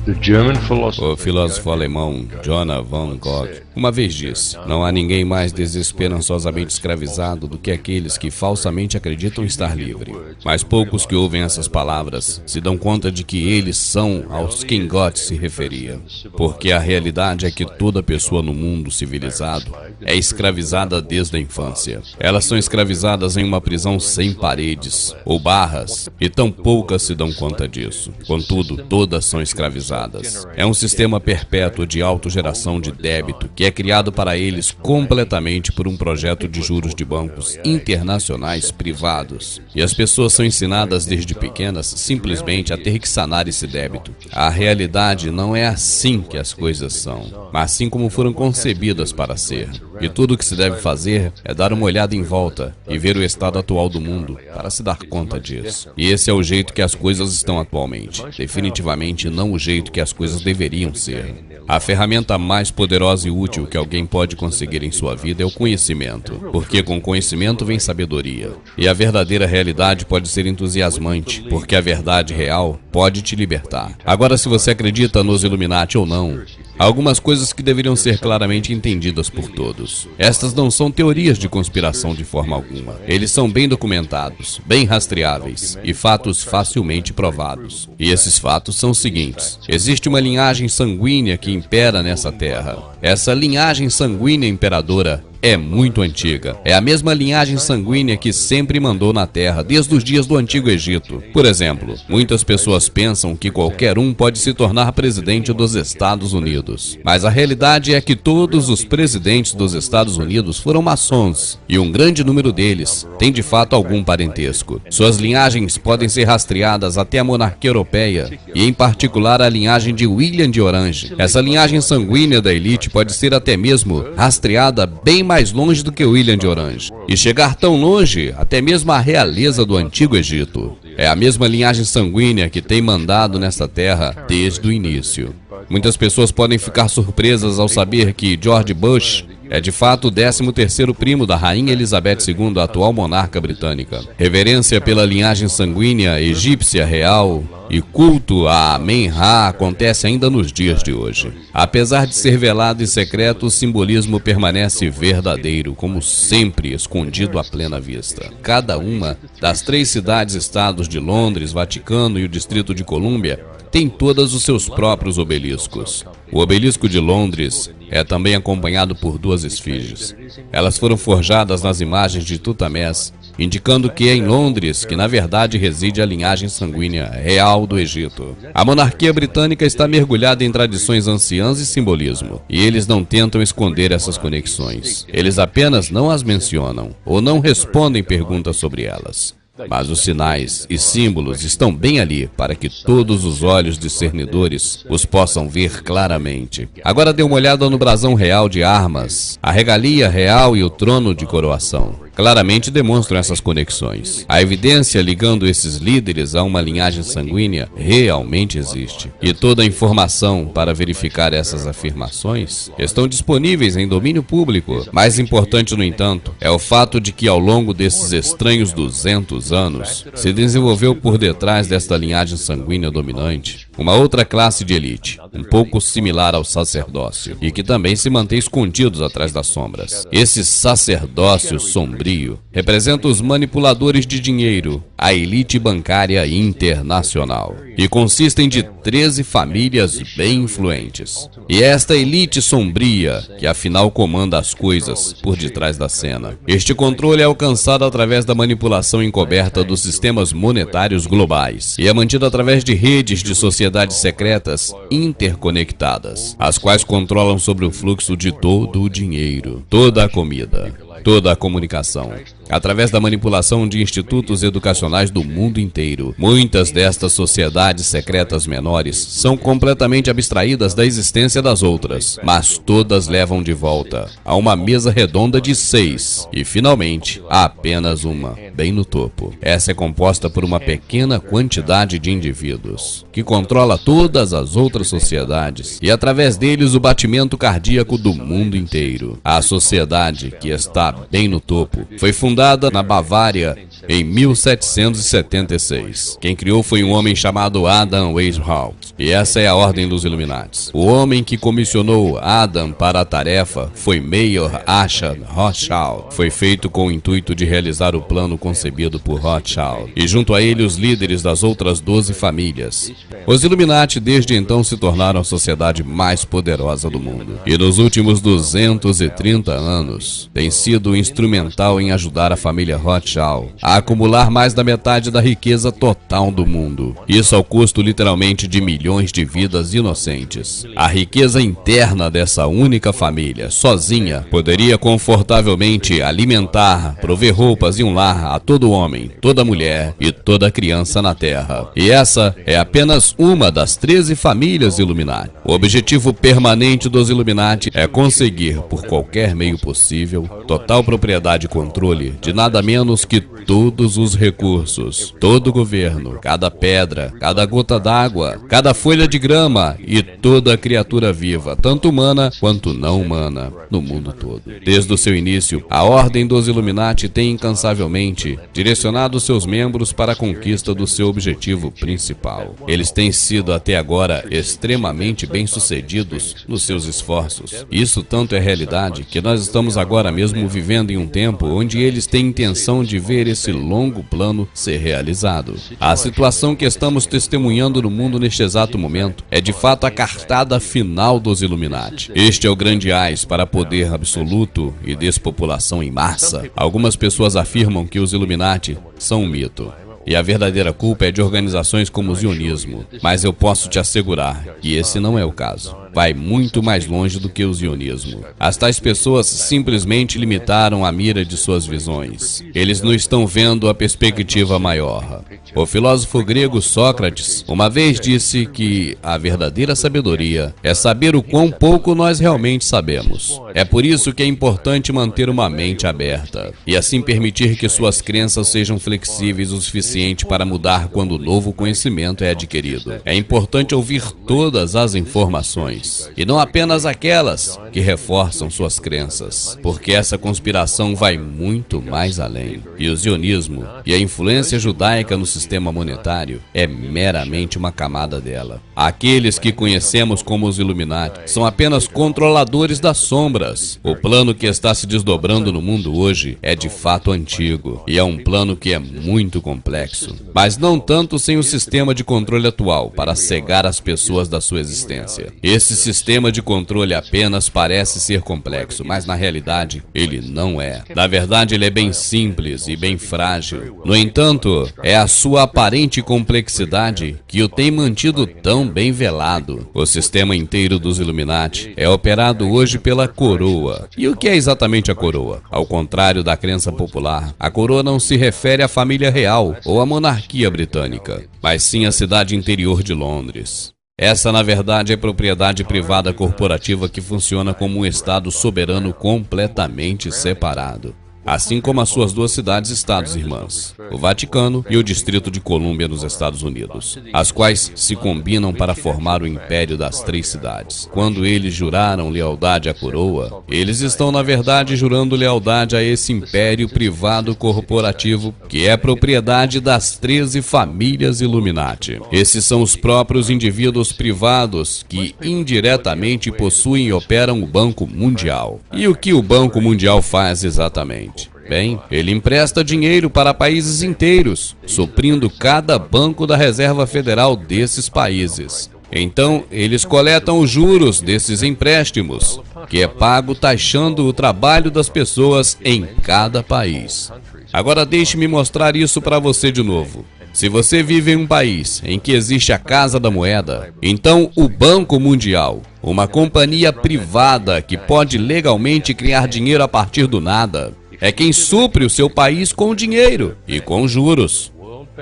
O filósofo alemão Johann von Gogh uma vez disse: não há ninguém mais desesperançosamente escravizado do que aqueles que falsamente acreditam estar livre. Mas poucos que ouvem essas palavras se dão conta de que eles são aos quem Gogh se referia. Porque a realidade é que toda pessoa no mundo civilizado é escravizada desde a infância. Elas são escravizadas em uma prisão sem paredes ou barras, e tão poucas se dão conta disso. Contudo, todas são escravizadas. É um sistema perpétuo de autogeração de débito que é criado para eles completamente por um projeto de juros de bancos internacionais privados. E as pessoas são ensinadas desde pequenas simplesmente a ter que sanar esse débito. A realidade não é assim que as coisas são, mas assim como foram concebidas para ser. E tudo o que se deve fazer é dar uma olhada em volta e ver o estado atual do mundo para se dar conta disso. E esse é o jeito que as coisas estão atualmente. Definitivamente não o jeito que as coisas deveriam ser. A ferramenta mais poderosa e útil que alguém pode conseguir em sua vida é o conhecimento, porque com conhecimento vem sabedoria. E a verdadeira realidade pode ser entusiasmante, porque a verdade real pode te libertar. Agora, se você acredita nos Illuminati ou não, há algumas coisas que deveriam ser claramente entendidas por todos. Estas não são teorias de conspiração de forma alguma. Eles são bem documentados, bem rastreáveis e fatos facilmente provados. E esses fatos são os seguintes: existe uma linhagem sanguínea que impera nessa terra. Essa linhagem sanguínea imperadora é muito antiga. É a mesma linhagem sanguínea que sempre mandou na Terra desde os dias do Antigo Egito. Por exemplo, muitas pessoas pensam que qualquer um pode se tornar presidente dos Estados Unidos. Mas a realidade é que todos os presidentes dos Estados Unidos foram maçons, e um grande número deles tem de fato algum parentesco. Suas linhagens podem ser rastreadas até a monarquia europeia, e em particular a linhagem de William de Orange. Essa linhagem sanguínea da elite pode ser até mesmo rastreada bem mais longe do que William de Orange, e chegar tão longe até mesmo a realeza do Antigo Egito. É a mesma linhagem sanguínea que tem mandado nesta terra desde o início. Muitas pessoas podem ficar surpresas ao saber que George Bush é de fato o 13º primo da Rainha Elizabeth II, a atual monarca britânica. Reverência pela linhagem sanguínea egípcia real e culto a Amen-Ra acontece ainda nos dias de hoje. Apesar de ser velado e secreto, o simbolismo permanece verdadeiro, como sempre escondido à plena vista. Cada uma das 3 cidades-estados de Londres, Vaticano e o Distrito de Colômbia tem todos os seus próprios obeliscos. O obelisco de Londres é também acompanhado por 2 esfinges. Elas foram forjadas nas imagens de Tutamés, indicando que é em Londres que na verdade reside a linhagem sanguínea real do Egito. A monarquia britânica está mergulhada em tradições anciãs e simbolismo, e eles não tentam esconder essas conexões. Eles apenas não as mencionam, ou não respondem perguntas sobre elas. Mas os sinais e símbolos estão bem ali para que todos os olhos discernidores os possam ver claramente. Agora dê uma olhada no brasão real de armas, a regalia real e o trono de coroação. Claramente demonstram essas conexões. A evidência ligando esses líderes a uma linhagem sanguínea realmente existe. E toda a informação para verificar essas afirmações estão disponíveis em domínio público. Mais importante, no entanto, é o fato de que ao longo desses estranhos 200 anos, se desenvolveu por detrás desta linhagem sanguínea dominante uma outra classe de elite, um pouco similar ao sacerdócio, e que também se mantém escondidos atrás das sombras. Esse sacerdócio sombrio representa os manipuladores de dinheiro, a elite bancária internacional, e consistem de 13 famílias bem influentes. E é esta elite sombria que afinal comanda as coisas por detrás da cena. Este controle é alcançado através da manipulação encoberta dos sistemas monetários globais e é mantido através de redes de sociedades secretas interconectadas, as quais controlam sobre o fluxo de todo o dinheiro, toda a comida, toda a comunicação, através da manipulação de institutos educacionais do mundo inteiro. Muitas destas sociedades secretas menores são completamente abstraídas da existência das outras, mas todas levam de volta a uma mesa redonda de 6 e, finalmente, há apenas uma, bem no topo. Essa é composta por uma pequena quantidade de indivíduos, que controla todas as outras sociedades e, através deles, o batimento cardíaco do mundo inteiro. A sociedade que está bem no topo foi fundada na Bavária em 1776. Quem criou foi um homem chamado Adam Weishaupt. E essa é a ordem dos Illuminati. O homem que comissionou Adam para a tarefa foi Mayer Achard Rothschild. Foi feito com o intuito de realizar o plano concebido por Rothschild. E junto a ele os líderes das outras 12 famílias. Os Illuminati desde então se tornaram a sociedade mais poderosa do mundo. E nos últimos 230 anos, tem sido instrumental em ajudar a família Rothschild a acumular mais da metade da riqueza total do mundo. Isso ao custo literalmente de milhões de vidas inocentes. A riqueza interna dessa única família, sozinha, poderia confortavelmente alimentar, prover roupas e um lar a todo homem, toda mulher e toda criança na Terra. E essa é apenas uma das 13 famílias Illuminati. O objetivo permanente dos Illuminati é conseguir, por qualquer meio possível, total propriedade e controle de nada menos que todos os recursos, todo o governo, cada pedra, cada gota d'água, cada folha de grama e toda criatura viva, tanto humana quanto não humana, no mundo todo. Desde o seu início, a Ordem dos Illuminati tem incansavelmente direcionado seus membros para a conquista do seu objetivo principal. Eles têm sido até agora extremamente bem-sucedidos nos seus esforços. Isso tanto é realidade que nós estamos agora mesmo vivendo em um tempo onde eles têm intenção de ver esse longo plano ser realizado. A situação que estamos testemunhando no mundo neste exato momento é de fato a cartada final dos Illuminati. Este é o grande ás para poder absoluto e despopulação em massa. Algumas pessoas afirmam que os Illuminati são um mito. E a verdadeira culpa é de organizações como o zionismo. Mas eu posso te assegurar que esse não é o caso. Vai muito mais longe do que o zionismo. As tais pessoas simplesmente limitaram a mira de suas visões. Eles não estão vendo a perspectiva maior. O filósofo grego Sócrates uma vez disse que a verdadeira sabedoria é saber o quão pouco nós realmente sabemos. É por isso que é importante manter uma mente aberta e assim permitir que suas crenças sejam flexíveis o suficiente para mudar quando o novo conhecimento é adquirido. É importante ouvir todas as informações e não apenas aquelas que reforçam suas crenças, porque essa conspiração vai muito mais além. E o zionismo e a influência judaica no sistema monetário é meramente uma camada dela. Aqueles que conhecemos como os Illuminati são apenas controladores das sombras. O plano que está se desdobrando no mundo hoje é de fato antigo e é um plano que é muito complexo, mas não tanto sem o sistema de controle atual para cegar as pessoas da sua existência. Esse sistema de controle apenas parece ser complexo, mas na realidade ele não é. Na verdade ele é bem simples e bem frágil. No entanto, é a sua aparente complexidade que o tem mantido tão bem velado. O sistema inteiro dos Illuminati é operado hoje pela coroa. E o que é exatamente a coroa? Ao contrário da crença popular, a coroa não se refere à família real ou à monarquia britânica, mas sim à cidade interior de Londres. Essa, na verdade, é propriedade privada corporativa que funciona como um estado soberano completamente separado. Assim como as suas duas cidades-estados irmãs, o Vaticano e o Distrito de Colômbia nos Estados Unidos, as quais se combinam para formar o Império das Três Cidades. Quando eles juraram lealdade à coroa, eles estão na verdade jurando lealdade a esse império privado corporativo que é propriedade das 13 famílias Illuminati. Esses são os próprios indivíduos privados que indiretamente possuem e operam o Banco Mundial. E o que o Banco Mundial faz exatamente? Bem, ele empresta dinheiro para países inteiros, suprindo cada banco da Reserva Federal desses países. Então, eles coletam os juros desses empréstimos, que é pago taxando o trabalho das pessoas em cada país. Agora deixe-me mostrar isso para você de novo. Se você vive em um país em que existe a Casa da Moeda, então o Banco Mundial, uma companhia privada que pode legalmente criar dinheiro a partir do nada, é quem supre o seu país com dinheiro e com juros.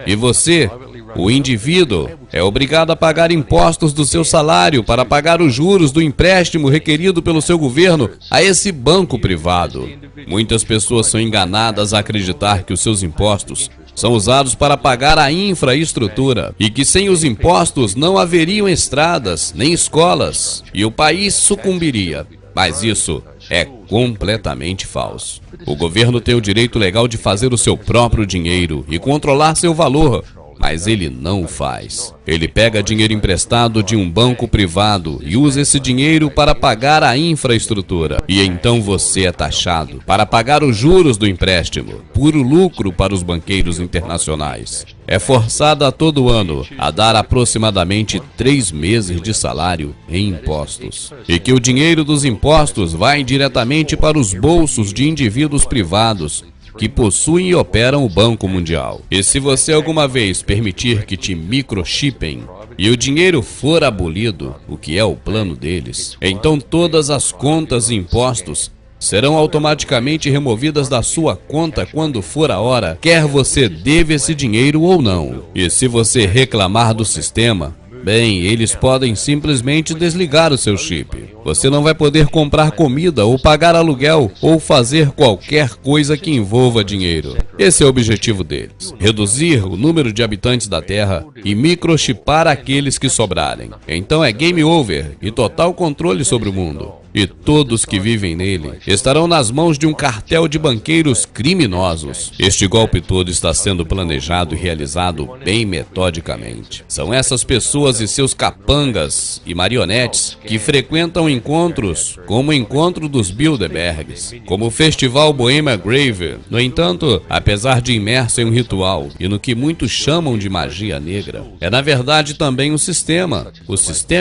E você, o indivíduo, é obrigado a pagar impostos do seu salário para pagar os juros do empréstimo requerido pelo seu governo a esse banco privado. Muitas pessoas são enganadas a acreditar que os seus impostos são usados para pagar a infraestrutura e que sem os impostos não haveriam estradas nem escolas e o país sucumbiria. Mas isso é completamente falso. O governo tem o direito legal de fazer o seu próprio dinheiro e controlar seu valor, mas ele não o faz. Ele pega dinheiro emprestado de um banco privado e usa esse dinheiro para pagar a infraestrutura. E então você é taxado para pagar os juros do empréstimo, puro lucro para os banqueiros internacionais. É forçado a todo ano a dar aproximadamente 3 meses de salário em impostos. E que o dinheiro dos impostos vai diretamente para os bolsos de indivíduos privados que possuem e operam o Banco Mundial. E se você alguma vez permitir que te microchipem e o dinheiro for abolido, o que é o plano deles, então todas as contas e impostos serão automaticamente removidas da sua conta quando for a hora, quer você deva esse dinheiro ou não. E se você reclamar do sistema, bem, eles podem simplesmente desligar o seu chip. Você não vai poder comprar comida ou pagar aluguel ou fazer qualquer coisa que envolva dinheiro. Esse é o objetivo deles: reduzir o número de habitantes da Terra e microchipar aqueles que sobrarem. Então é game over e total controle sobre o mundo. E todos que vivem nele estarão nas mãos de um cartel de banqueiros criminosos. Este golpe todo está sendo planejado e realizado bem metodicamente. São essas pessoas e seus capangas e marionetes que frequentam encontros como o encontro dos Bilderbergs, como o Festival Bohemia Grave. No entanto, apesar de imerso em um ritual e no que muitos chamam de magia negra, é na verdade também o sistema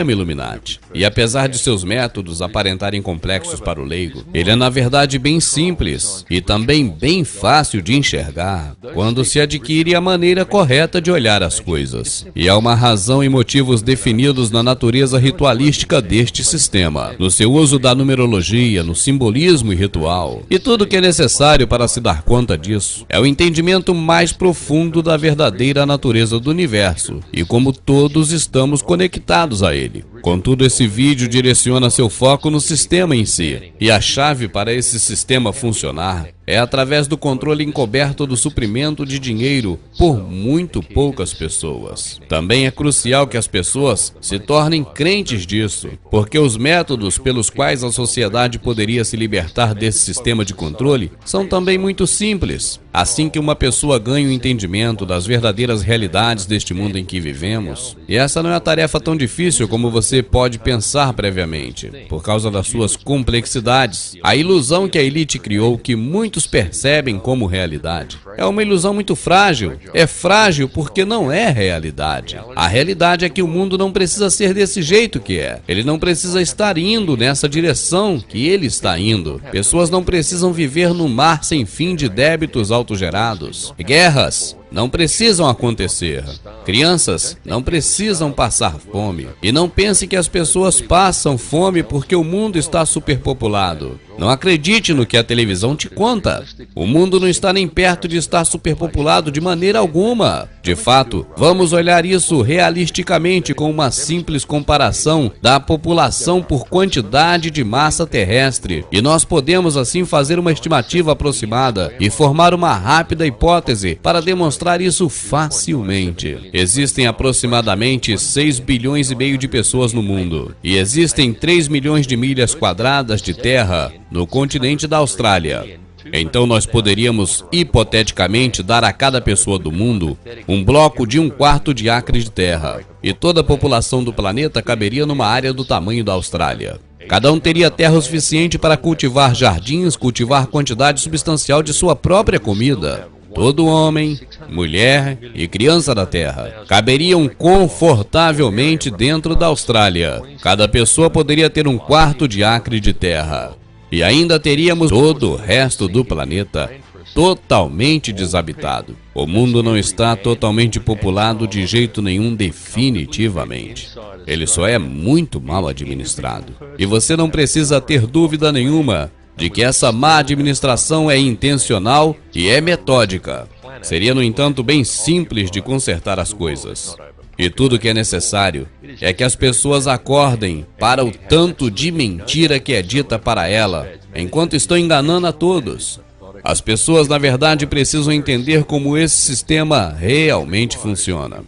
Illuminati. E apesar de seus métodos aparentarem complexos para o leigo, ele é na verdade bem simples e também bem fácil de enxergar quando se adquire a maneira correta de olhar as coisas. E há uma razão e motivos definidos na natureza ritualística deste sistema, no seu uso da numerologia, no simbolismo e ritual. E tudo o que é necessário para se dar conta disso é o entendimento mais profundo da verdadeira natureza do universo e como todos estamos conectados a ele. Contudo, esse vídeo direciona seu foco no sistema em si. E a chave para esse sistema funcionar é através do controle encoberto do suprimento de dinheiro por muito poucas pessoas. Também é crucial que as pessoas se tornem crentes disso, porque os métodos pelos quais a sociedade poderia se libertar desse sistema de controle são também muito simples. Assim que uma pessoa ganha o entendimento das verdadeiras realidades deste mundo em que vivemos, e essa não é uma tarefa tão difícil como você pode pensar previamente, por causa das suas complexidades. A ilusão que a elite criou, que muitos percebem como realidade, é uma ilusão muito frágil. É frágil porque não é realidade. A realidade é que o mundo não precisa ser desse jeito que é. Ele não precisa estar indo nessa direção que ele está indo. Pessoas não precisam viver no mar sem fim de débitos autogerados. Guerras não precisam acontecer. Crianças não precisam passar fome. E não pense que as pessoas passam fome porque o mundo está superpopulado. Não acredite no que a televisão te conta. O mundo não está nem perto de estar superpopulado de maneira alguma. De fato, vamos olhar isso realisticamente com uma simples comparação da população por quantidade de massa terrestre. E nós podemos assim fazer uma estimativa aproximada e formar uma rápida hipótese para demonstrar isso facilmente. Existem aproximadamente 6 bilhões e meio de pessoas no mundo. E existem 3 milhões de milhas quadradas de terra no continente da Austrália. Então nós poderíamos, hipoteticamente, dar a cada pessoa do mundo um bloco de 1/4 de acre de terra. E toda a população do planeta caberia numa área do tamanho da Austrália. Cada um teria terra o suficiente para cultivar jardins, cultivar quantidade substancial de sua própria comida. Todo homem, mulher e criança da Terra caberiam confortavelmente dentro da Austrália. Cada pessoa poderia ter 1/4 de acre de terra. E ainda teríamos todo o resto do planeta totalmente desabitado. O mundo não está totalmente populado de jeito nenhum, definitivamente. Ele só é muito mal administrado. E você não precisa ter dúvida nenhuma de que essa má administração é intencional e é metódica. Seria, no entanto, bem simples de consertar as coisas. E tudo que é necessário é que as pessoas acordem para o tanto de mentira que é dita para ela, enquanto estão enganando a todos. As pessoas, na verdade, precisam entender como esse sistema realmente funciona.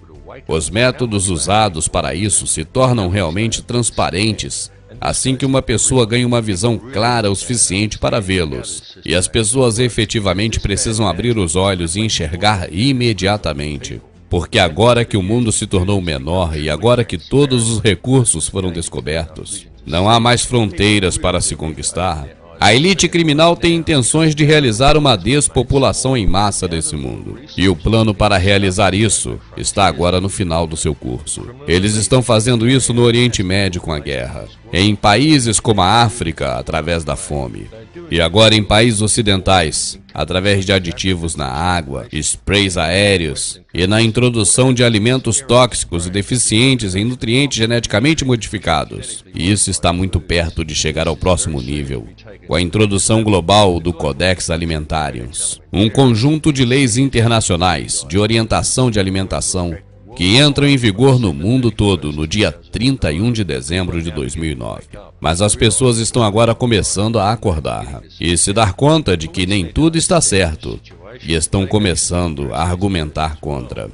Os métodos usados para isso se tornam realmente transparentes assim que uma pessoa ganha uma visão clara o suficiente para vê-los. E as pessoas efetivamente precisam abrir os olhos e enxergar imediatamente. Porque agora que o mundo se tornou menor e agora que todos os recursos foram descobertos, não há mais fronteiras para se conquistar. A elite criminal tem intenções de realizar uma despopulação em massa desse mundo. E o plano para realizar isso está agora no final do seu curso. Eles estão fazendo isso no Oriente Médio com a guerra, em países como a África, através da fome. E agora em países ocidentais, através de aditivos na água, sprays aéreos e na introdução de alimentos tóxicos e deficientes em nutrientes geneticamente modificados. E isso está muito perto de chegar ao próximo nível, com a introdução global do Codex Alimentarius, um conjunto de leis internacionais de orientação de alimentação que entram em vigor no mundo todo no dia 31 de dezembro de 2009. Mas as pessoas estão agora começando a acordar e se dar conta de que nem tudo está certo e estão começando a argumentar contra.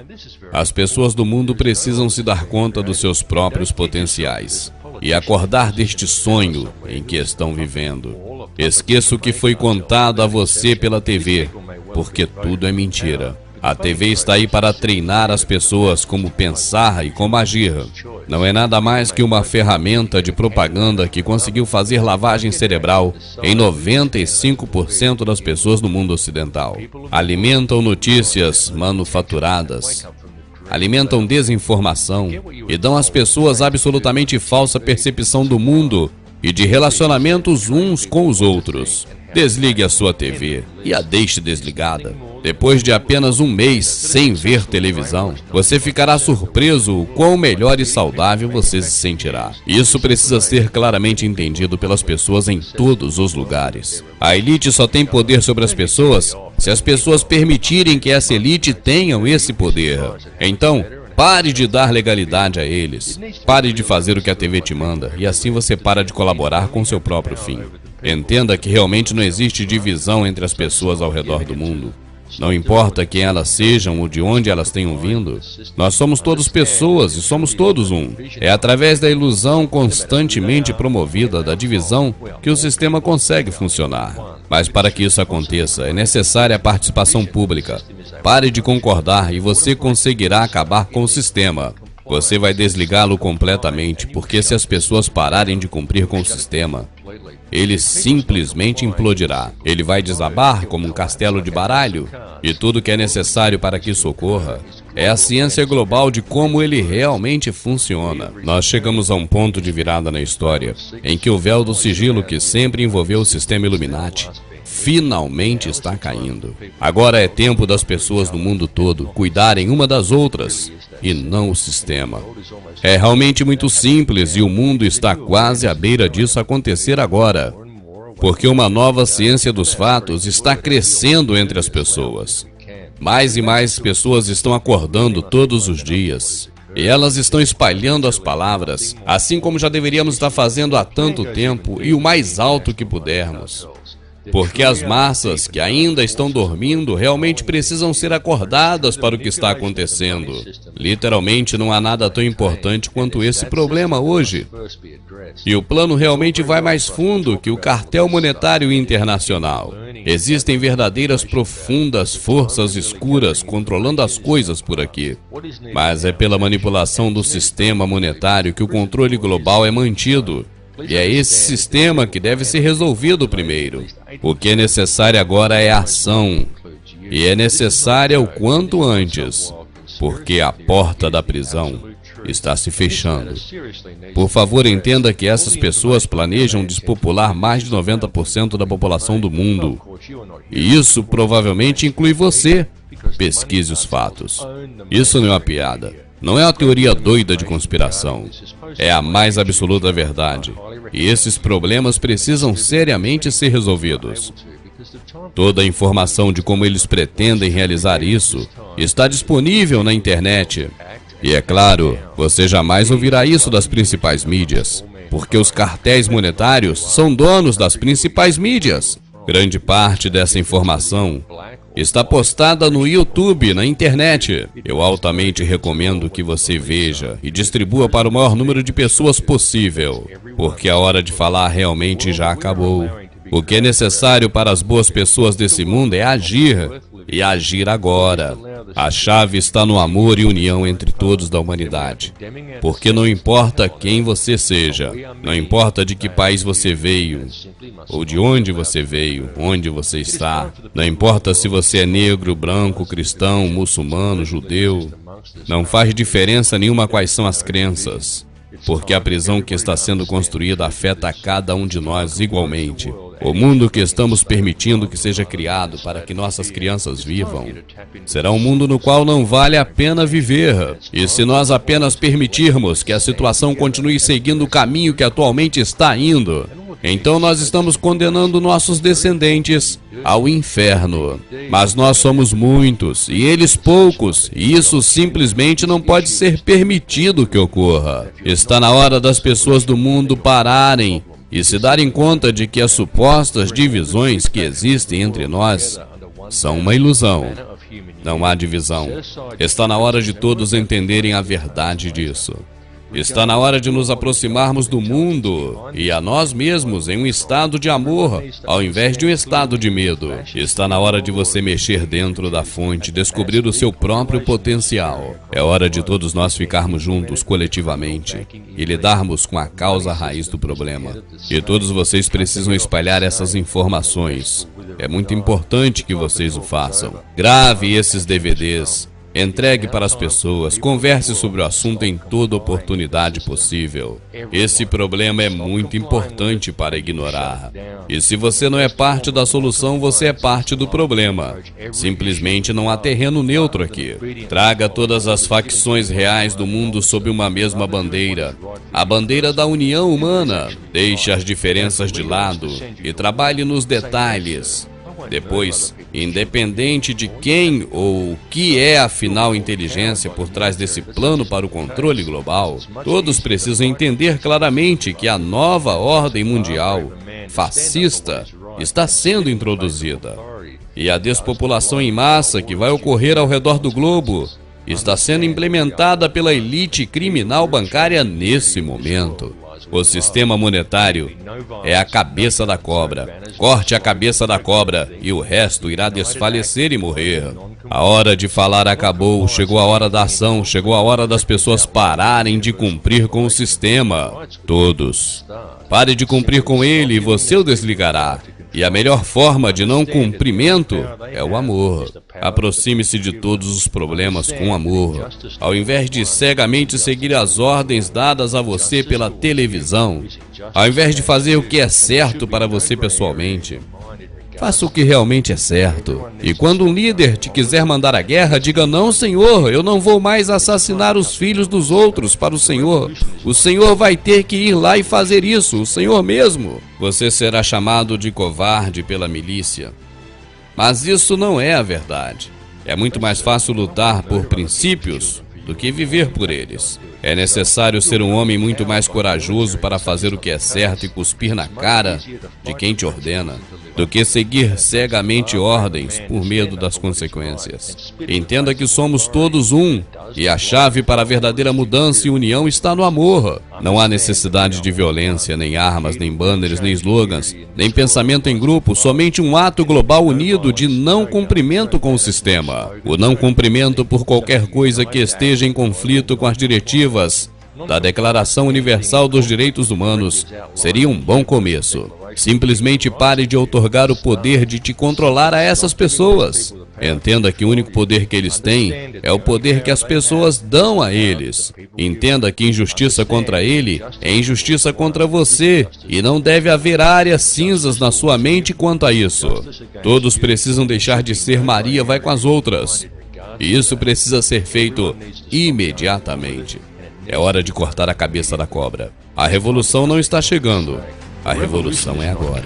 As pessoas do mundo precisam se dar conta dos seus próprios potenciais e acordar deste sonho em que estão vivendo. Esqueça o que foi contado a você pela TV, porque tudo é mentira. A TV está aí para treinar as pessoas como pensar e como agir. Não é nada mais que uma ferramenta de propaganda que conseguiu fazer lavagem cerebral em 95% das pessoas no mundo ocidental. Alimentam notícias manufaturadas, alimentam desinformação e dão às pessoas absolutamente falsa percepção do mundo e de relacionamentos uns com os outros. Desligue a sua TV e a deixe desligada. Depois de apenas um mês sem ver televisão, você ficará surpreso o quão melhor e saudável você se sentirá. Isso precisa ser claramente entendido pelas pessoas em todos os lugares. A elite só tem poder sobre as pessoas se as pessoas permitirem que essa elite tenham esse poder. Então, pare de dar legalidade a eles. Pare de fazer o que a TV te manda e assim você para de colaborar com seu próprio fim. Entenda que realmente não existe divisão entre as pessoas ao redor do mundo. Não importa quem elas sejam ou de onde elas tenham vindo, nós somos todos pessoas e somos todos um. É através da ilusão constantemente promovida da divisão que o sistema consegue funcionar. Mas para que isso aconteça, é necessária a participação pública. Pare de concordar e você conseguirá acabar com o sistema. Você vai desligá-lo completamente, porque se as pessoas pararem de cumprir com o sistema, ele simplesmente implodirá. Ele vai desabar como um castelo de baralho. E tudo que é necessário para que isso ocorra é a ciência global de como ele realmente funciona. Nós chegamos a um ponto de virada na história em que o véu do sigilo que sempre envolveu o sistema Illuminati finalmente está caindo. Agora é tempo das pessoas do mundo todo cuidarem uma das outras e não o sistema. É realmente muito simples e o mundo está quase à beira disso acontecer agora, porque uma nova ciência dos fatos está crescendo entre as pessoas. Mais e mais pessoas estão acordando todos os dias. E elas estão espalhando as palavras, assim como já deveríamos estar fazendo há tanto tempo e o mais alto que pudermos. Porque as massas que ainda estão dormindo realmente precisam ser acordadas para o que está acontecendo. Literalmente não há nada tão importante quanto esse problema hoje. E o plano realmente vai mais fundo que o cartel monetário internacional. Existem verdadeiras profundas forças escuras controlando as coisas por aqui. Mas é pela manipulação do sistema monetário que o controle global é mantido. E é esse sistema que deve ser resolvido primeiro. O que é necessário agora é ação. E é necessária o quanto antes, porque a porta da prisão está se fechando. Por favor, entenda que essas pessoas planejam despopular mais de 90% da população do mundo. E isso provavelmente inclui você. Pesquise os fatos. Isso não é uma piada. Não é uma teoria doida de conspiração. É a mais absoluta verdade. E esses problemas precisam seriamente ser resolvidos. Toda a informação de como eles pretendem realizar isso está disponível na internet. E é claro, você jamais ouvirá isso das principais mídias, porque os cartéis monetários são donos das principais mídias. Grande parte dessa informação Está postada no YouTube, na internet. Eu altamente recomendo que você veja e distribua para o maior número de pessoas possível, porque a hora de falar realmente já acabou. O que é necessário para as boas pessoas desse mundo é agir, e agir agora. A chave está no amor e união entre todos da humanidade. Porque não importa quem você seja, não importa de que país você veio, ou de onde você veio, onde você está, não importa se você é negro, branco, cristão, muçulmano, judeu, não faz diferença nenhuma quais são as crenças, porque a prisão que está sendo construída afeta a cada um de nós igualmente. O mundo que estamos permitindo que seja criado para que nossas crianças vivam será um mundo no qual não vale a pena viver. E se nós apenas permitirmos que a situação continue seguindo o caminho que atualmente está indo, então nós estamos condenando nossos descendentes ao inferno. Mas nós somos muitos e eles poucos, e isso simplesmente não pode ser permitido que ocorra. Está na hora das pessoas do mundo pararem e se darem conta de que as supostas divisões que existem entre nós são uma ilusão. Não há divisão. Está na hora de todos entenderem a verdade disso. Está na hora de nos aproximarmos do mundo e a nós mesmos em um estado de amor, ao invés de um estado de medo. Está na hora de você mexer dentro da fonte, descobrir o seu próprio potencial. É hora de todos nós ficarmos juntos coletivamente e lidarmos com a causa raiz do problema. E todos vocês precisam espalhar essas informações. É muito importante que vocês o façam. Grave esses DVDs. Entregue para as pessoas, converse sobre o assunto em toda oportunidade possível. Esse problema é muito importante para ignorar. E se você não é parte da solução, você é parte do problema. Simplesmente não há terreno neutro aqui. Traga todas as facções reais do mundo sob uma mesma bandeira. A bandeira da união humana. Deixe as diferenças de lado e trabalhe nos detalhes. Depois, independente de quem ou o que é a final inteligência por trás desse plano para o controle global, todos precisam entender claramente que a nova ordem mundial fascista está sendo introduzida. E a despopulação em massa que vai ocorrer ao redor do globo está sendo implementada pela elite criminal bancária nesse momento. O sistema monetário é a cabeça da cobra. Corte a cabeça da cobra e o resto irá desfalecer e morrer. A hora de falar acabou, chegou a hora da ação, chegou a hora das pessoas pararem de cumprir com o sistema. Todos. Pare de cumprir com ele e você o desligará. E a melhor forma de não cumprimento é o amor. Aproxime-se de todos os problemas com amor, ao invés de cegamente seguir as ordens dadas a você pela televisão, ao invés de fazer o que é certo para você pessoalmente. Faça o que realmente é certo. E quando um líder te quiser mandar a guerra, diga: não, Senhor, eu não vou mais assassinar os filhos dos outros para o Senhor. O Senhor vai ter que ir lá e fazer isso, o Senhor mesmo. Você será chamado de covarde pela milícia. Mas isso não é a verdade. É muito mais fácil lutar por princípios do que viver por eles. É necessário ser um homem muito mais corajoso para fazer o que é certo e cuspir na cara de quem te ordena, do que seguir cegamente ordens por medo das consequências. Entenda que somos todos um, e a chave para a verdadeira mudança e união está no amor. Não há necessidade de violência, nem armas, nem banners, nem slogans, nem pensamento em grupo, somente um ato global unido de não cumprimento com o sistema. O não cumprimento por qualquer coisa que esteja em conflito com as diretivas da Declaração Universal dos Direitos Humanos seria um bom começo. Simplesmente pare de outorgar o poder de te controlar a essas pessoas. Entenda que o único poder que eles têm é o poder que as pessoas dão a eles. Entenda que injustiça contra ele é injustiça contra você, e não deve haver áreas cinzas na sua mente quanto a isso. Todos precisam deixar de ser Maria vai com as outras. E isso precisa ser feito imediatamente. É hora de cortar a cabeça da cobra. A revolução não está chegando. A revolução é agora.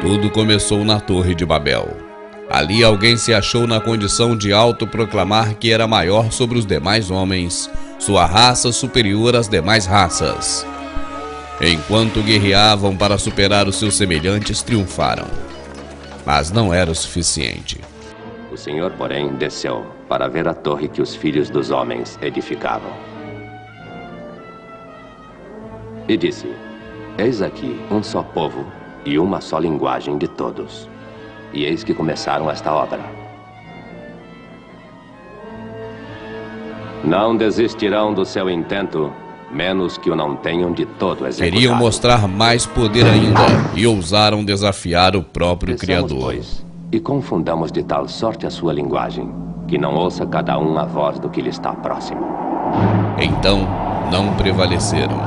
Tudo começou na Torre de Babel. Ali alguém se achou na condição de autoproclamar que era maior sobre os demais homens, sua raça superior às demais raças. Enquanto guerreavam para superar os seus semelhantes, triunfaram. Mas não era o suficiente. O Senhor, porém, desceu para ver a torre que os filhos dos homens edificavam. E disse: Eis aqui um só povo e uma só linguagem de todos. E eis que começaram esta obra. Não desistirão do seu intento, menos que o não tenham de todo executado. Queriam mostrar mais poder ainda e ousaram desafiar o próprio Criador. Pois, e confundamos de tal sorte a sua linguagem, que não ouça cada um a voz do que lhe está próximo. Então não prevaleceram.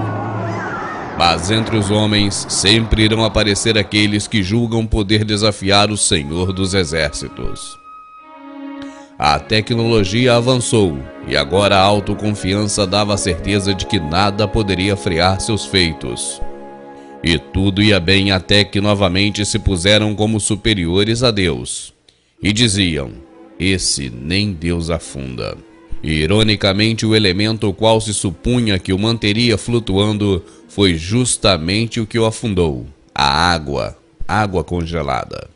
Mas entre os homens sempre irão aparecer aqueles que julgam poder desafiar o Senhor dos Exércitos. A tecnologia avançou e agora a autoconfiança dava a certeza de que nada poderia frear seus feitos. E tudo ia bem até que novamente se puseram como superiores a Deus. E diziam: esse nem Deus afunda. E, ironicamente, o elemento o qual se supunha que o manteria flutuando foi justamente o que o afundou: a água congelada.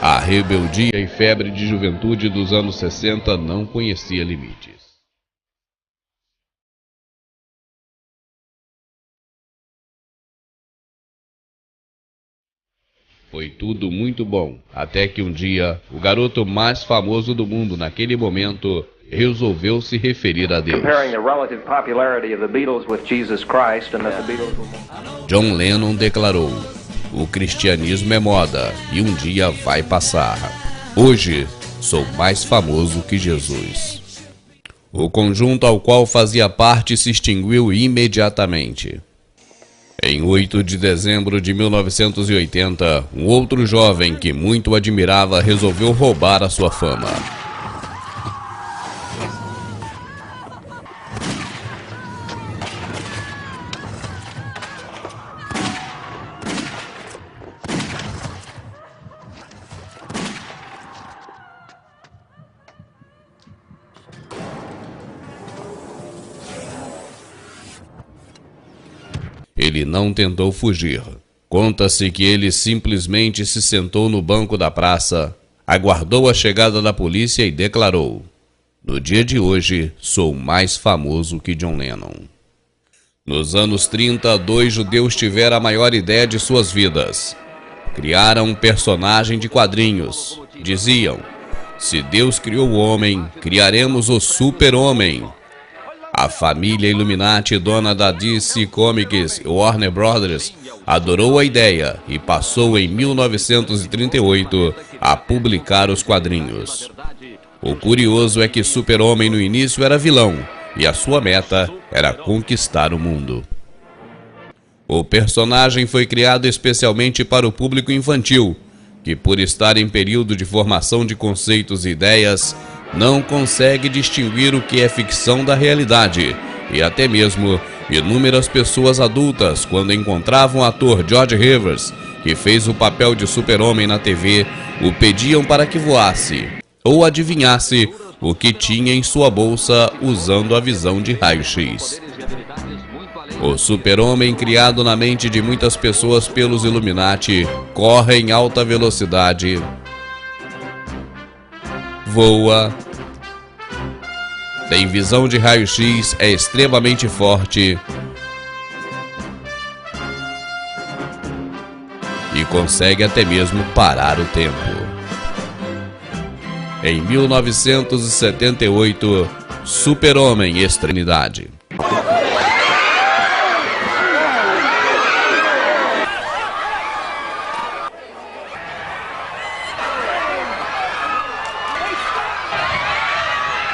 A rebeldia e febre de juventude dos anos 60 não conhecia limites. Foi tudo muito bom, até que um dia, o garoto mais famoso do mundo naquele momento resolveu se referir a Deus. John Lennon declarou: o cristianismo é moda e um dia vai passar. Hoje, sou mais famoso que Jesus. O conjunto ao qual fazia parte se extinguiu imediatamente. Em 8 de dezembro de 1980, um outro jovem que muito admirava resolveu roubar a sua fama. Ele não tentou fugir. Conta-se que ele simplesmente se sentou no banco da praça, aguardou a chegada da polícia e declarou: no dia de hoje, sou mais famoso que John Lennon. Nos anos 30, 2 judeus tiveram a maior ideia de suas vidas. Criaram um personagem de quadrinhos. Diziam: se Deus criou o homem, criaremos o super-homem. A família Illuminati, dona da DC Comics e Warner Brothers, adorou a ideia e passou em 1938 a publicar os quadrinhos. O curioso é que Super-Homem no início era vilão e a sua meta era conquistar o mundo. O personagem foi criado especialmente para o público infantil, que por estar em período de formação de conceitos e ideias, não consegue distinguir o que é ficção da realidade, e até mesmo inúmeras pessoas adultas, quando encontravam o ator George Rivers, que fez o papel de Super-Homem na TV, o pediam para que voasse, ou adivinhasse o que tinha em sua bolsa usando a visão de raio-x. O Super-Homem, criado na mente de muitas pessoas pelos Illuminati, corre em alta velocidade, voa, tem visão de raio-x, é extremamente forte e consegue até mesmo parar o tempo. Em 1978, Super-Homem Extremidade.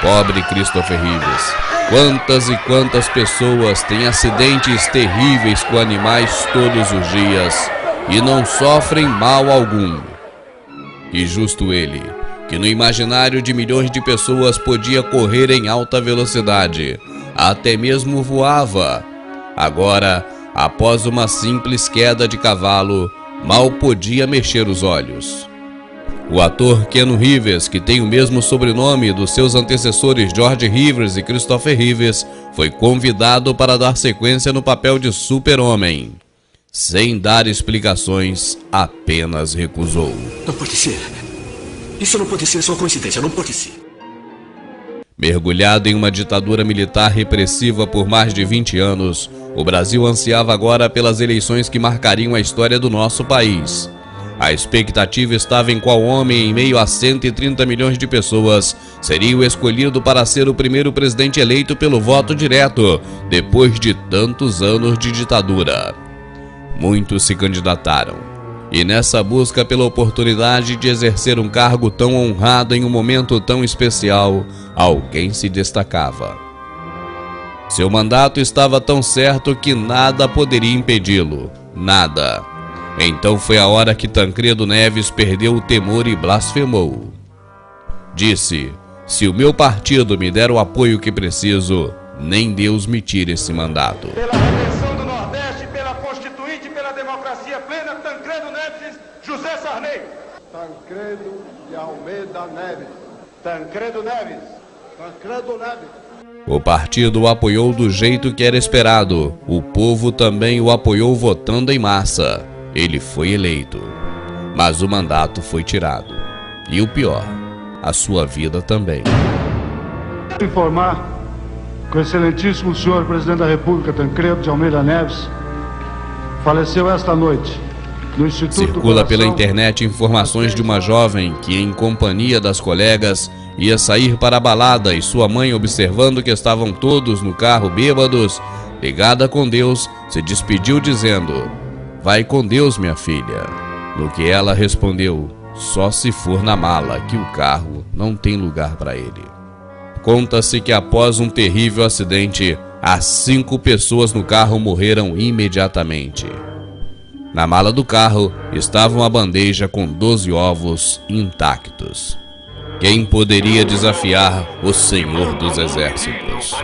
Pobre Christopher Reeves. Quantas e quantas pessoas têm acidentes terríveis com animais todos os dias e não sofrem mal algum. E justo ele, que no imaginário de milhões de pessoas podia correr em alta velocidade, até mesmo voava. Agora, após uma simples queda de cavalo, mal podia mexer os olhos. O ator Keanu Reeves, que tem o mesmo sobrenome dos seus antecessores George Reeves e Christopher Reeves, foi convidado para dar sequência no papel de Super-Homem. Sem dar explicações, apenas recusou. Não pode ser. Isso não pode ser só coincidência, não pode ser. Mergulhado em uma ditadura militar repressiva por mais de 20 anos, o Brasil ansiava agora pelas eleições que marcariam a história do nosso país. A expectativa estava em qual homem, em meio a 130 milhões de pessoas, seria o escolhido para ser o primeiro presidente eleito pelo voto direto, depois de tantos anos de ditadura. Muitos se candidataram, e nessa busca pela oportunidade de exercer um cargo tão honrado em um momento tão especial, alguém se destacava. Seu mandato estava tão certo que nada poderia impedi-lo, nada. Então foi a hora que Tancredo Neves perdeu o temor e blasfemou. Disse: se o meu partido me der o apoio que preciso, nem Deus me tire esse mandato. Pela redenção do Nordeste, pela Constituinte e pela democracia plena, Tancredo Neves, José Sarney. Tancredo de Almeida Neves. Tancredo Neves. Tancredo Neves. O partido o apoiou do jeito que era esperado. O povo também o apoiou votando em massa. Ele foi eleito, mas o mandato foi tirado. E o pior, a sua vida também. Informar que o excelentíssimo senhor presidente da República, Tancredo de Almeida Neves, faleceu esta noite no Instituto Circula pela internet informações de uma jovem que, em companhia das colegas, ia sair para a balada e sua mãe, observando que estavam todos no carro bêbados, ligada com Deus, se despediu dizendo: vai com Deus, minha filha. No que ela respondeu: só se for na mala, que o carro não tem lugar para ele. Conta-se que após um terrível acidente, as 5 pessoas no carro morreram imediatamente. Na mala do carro estava uma bandeja com 12 ovos intactos. Quem poderia desafiar o Senhor dos Exércitos?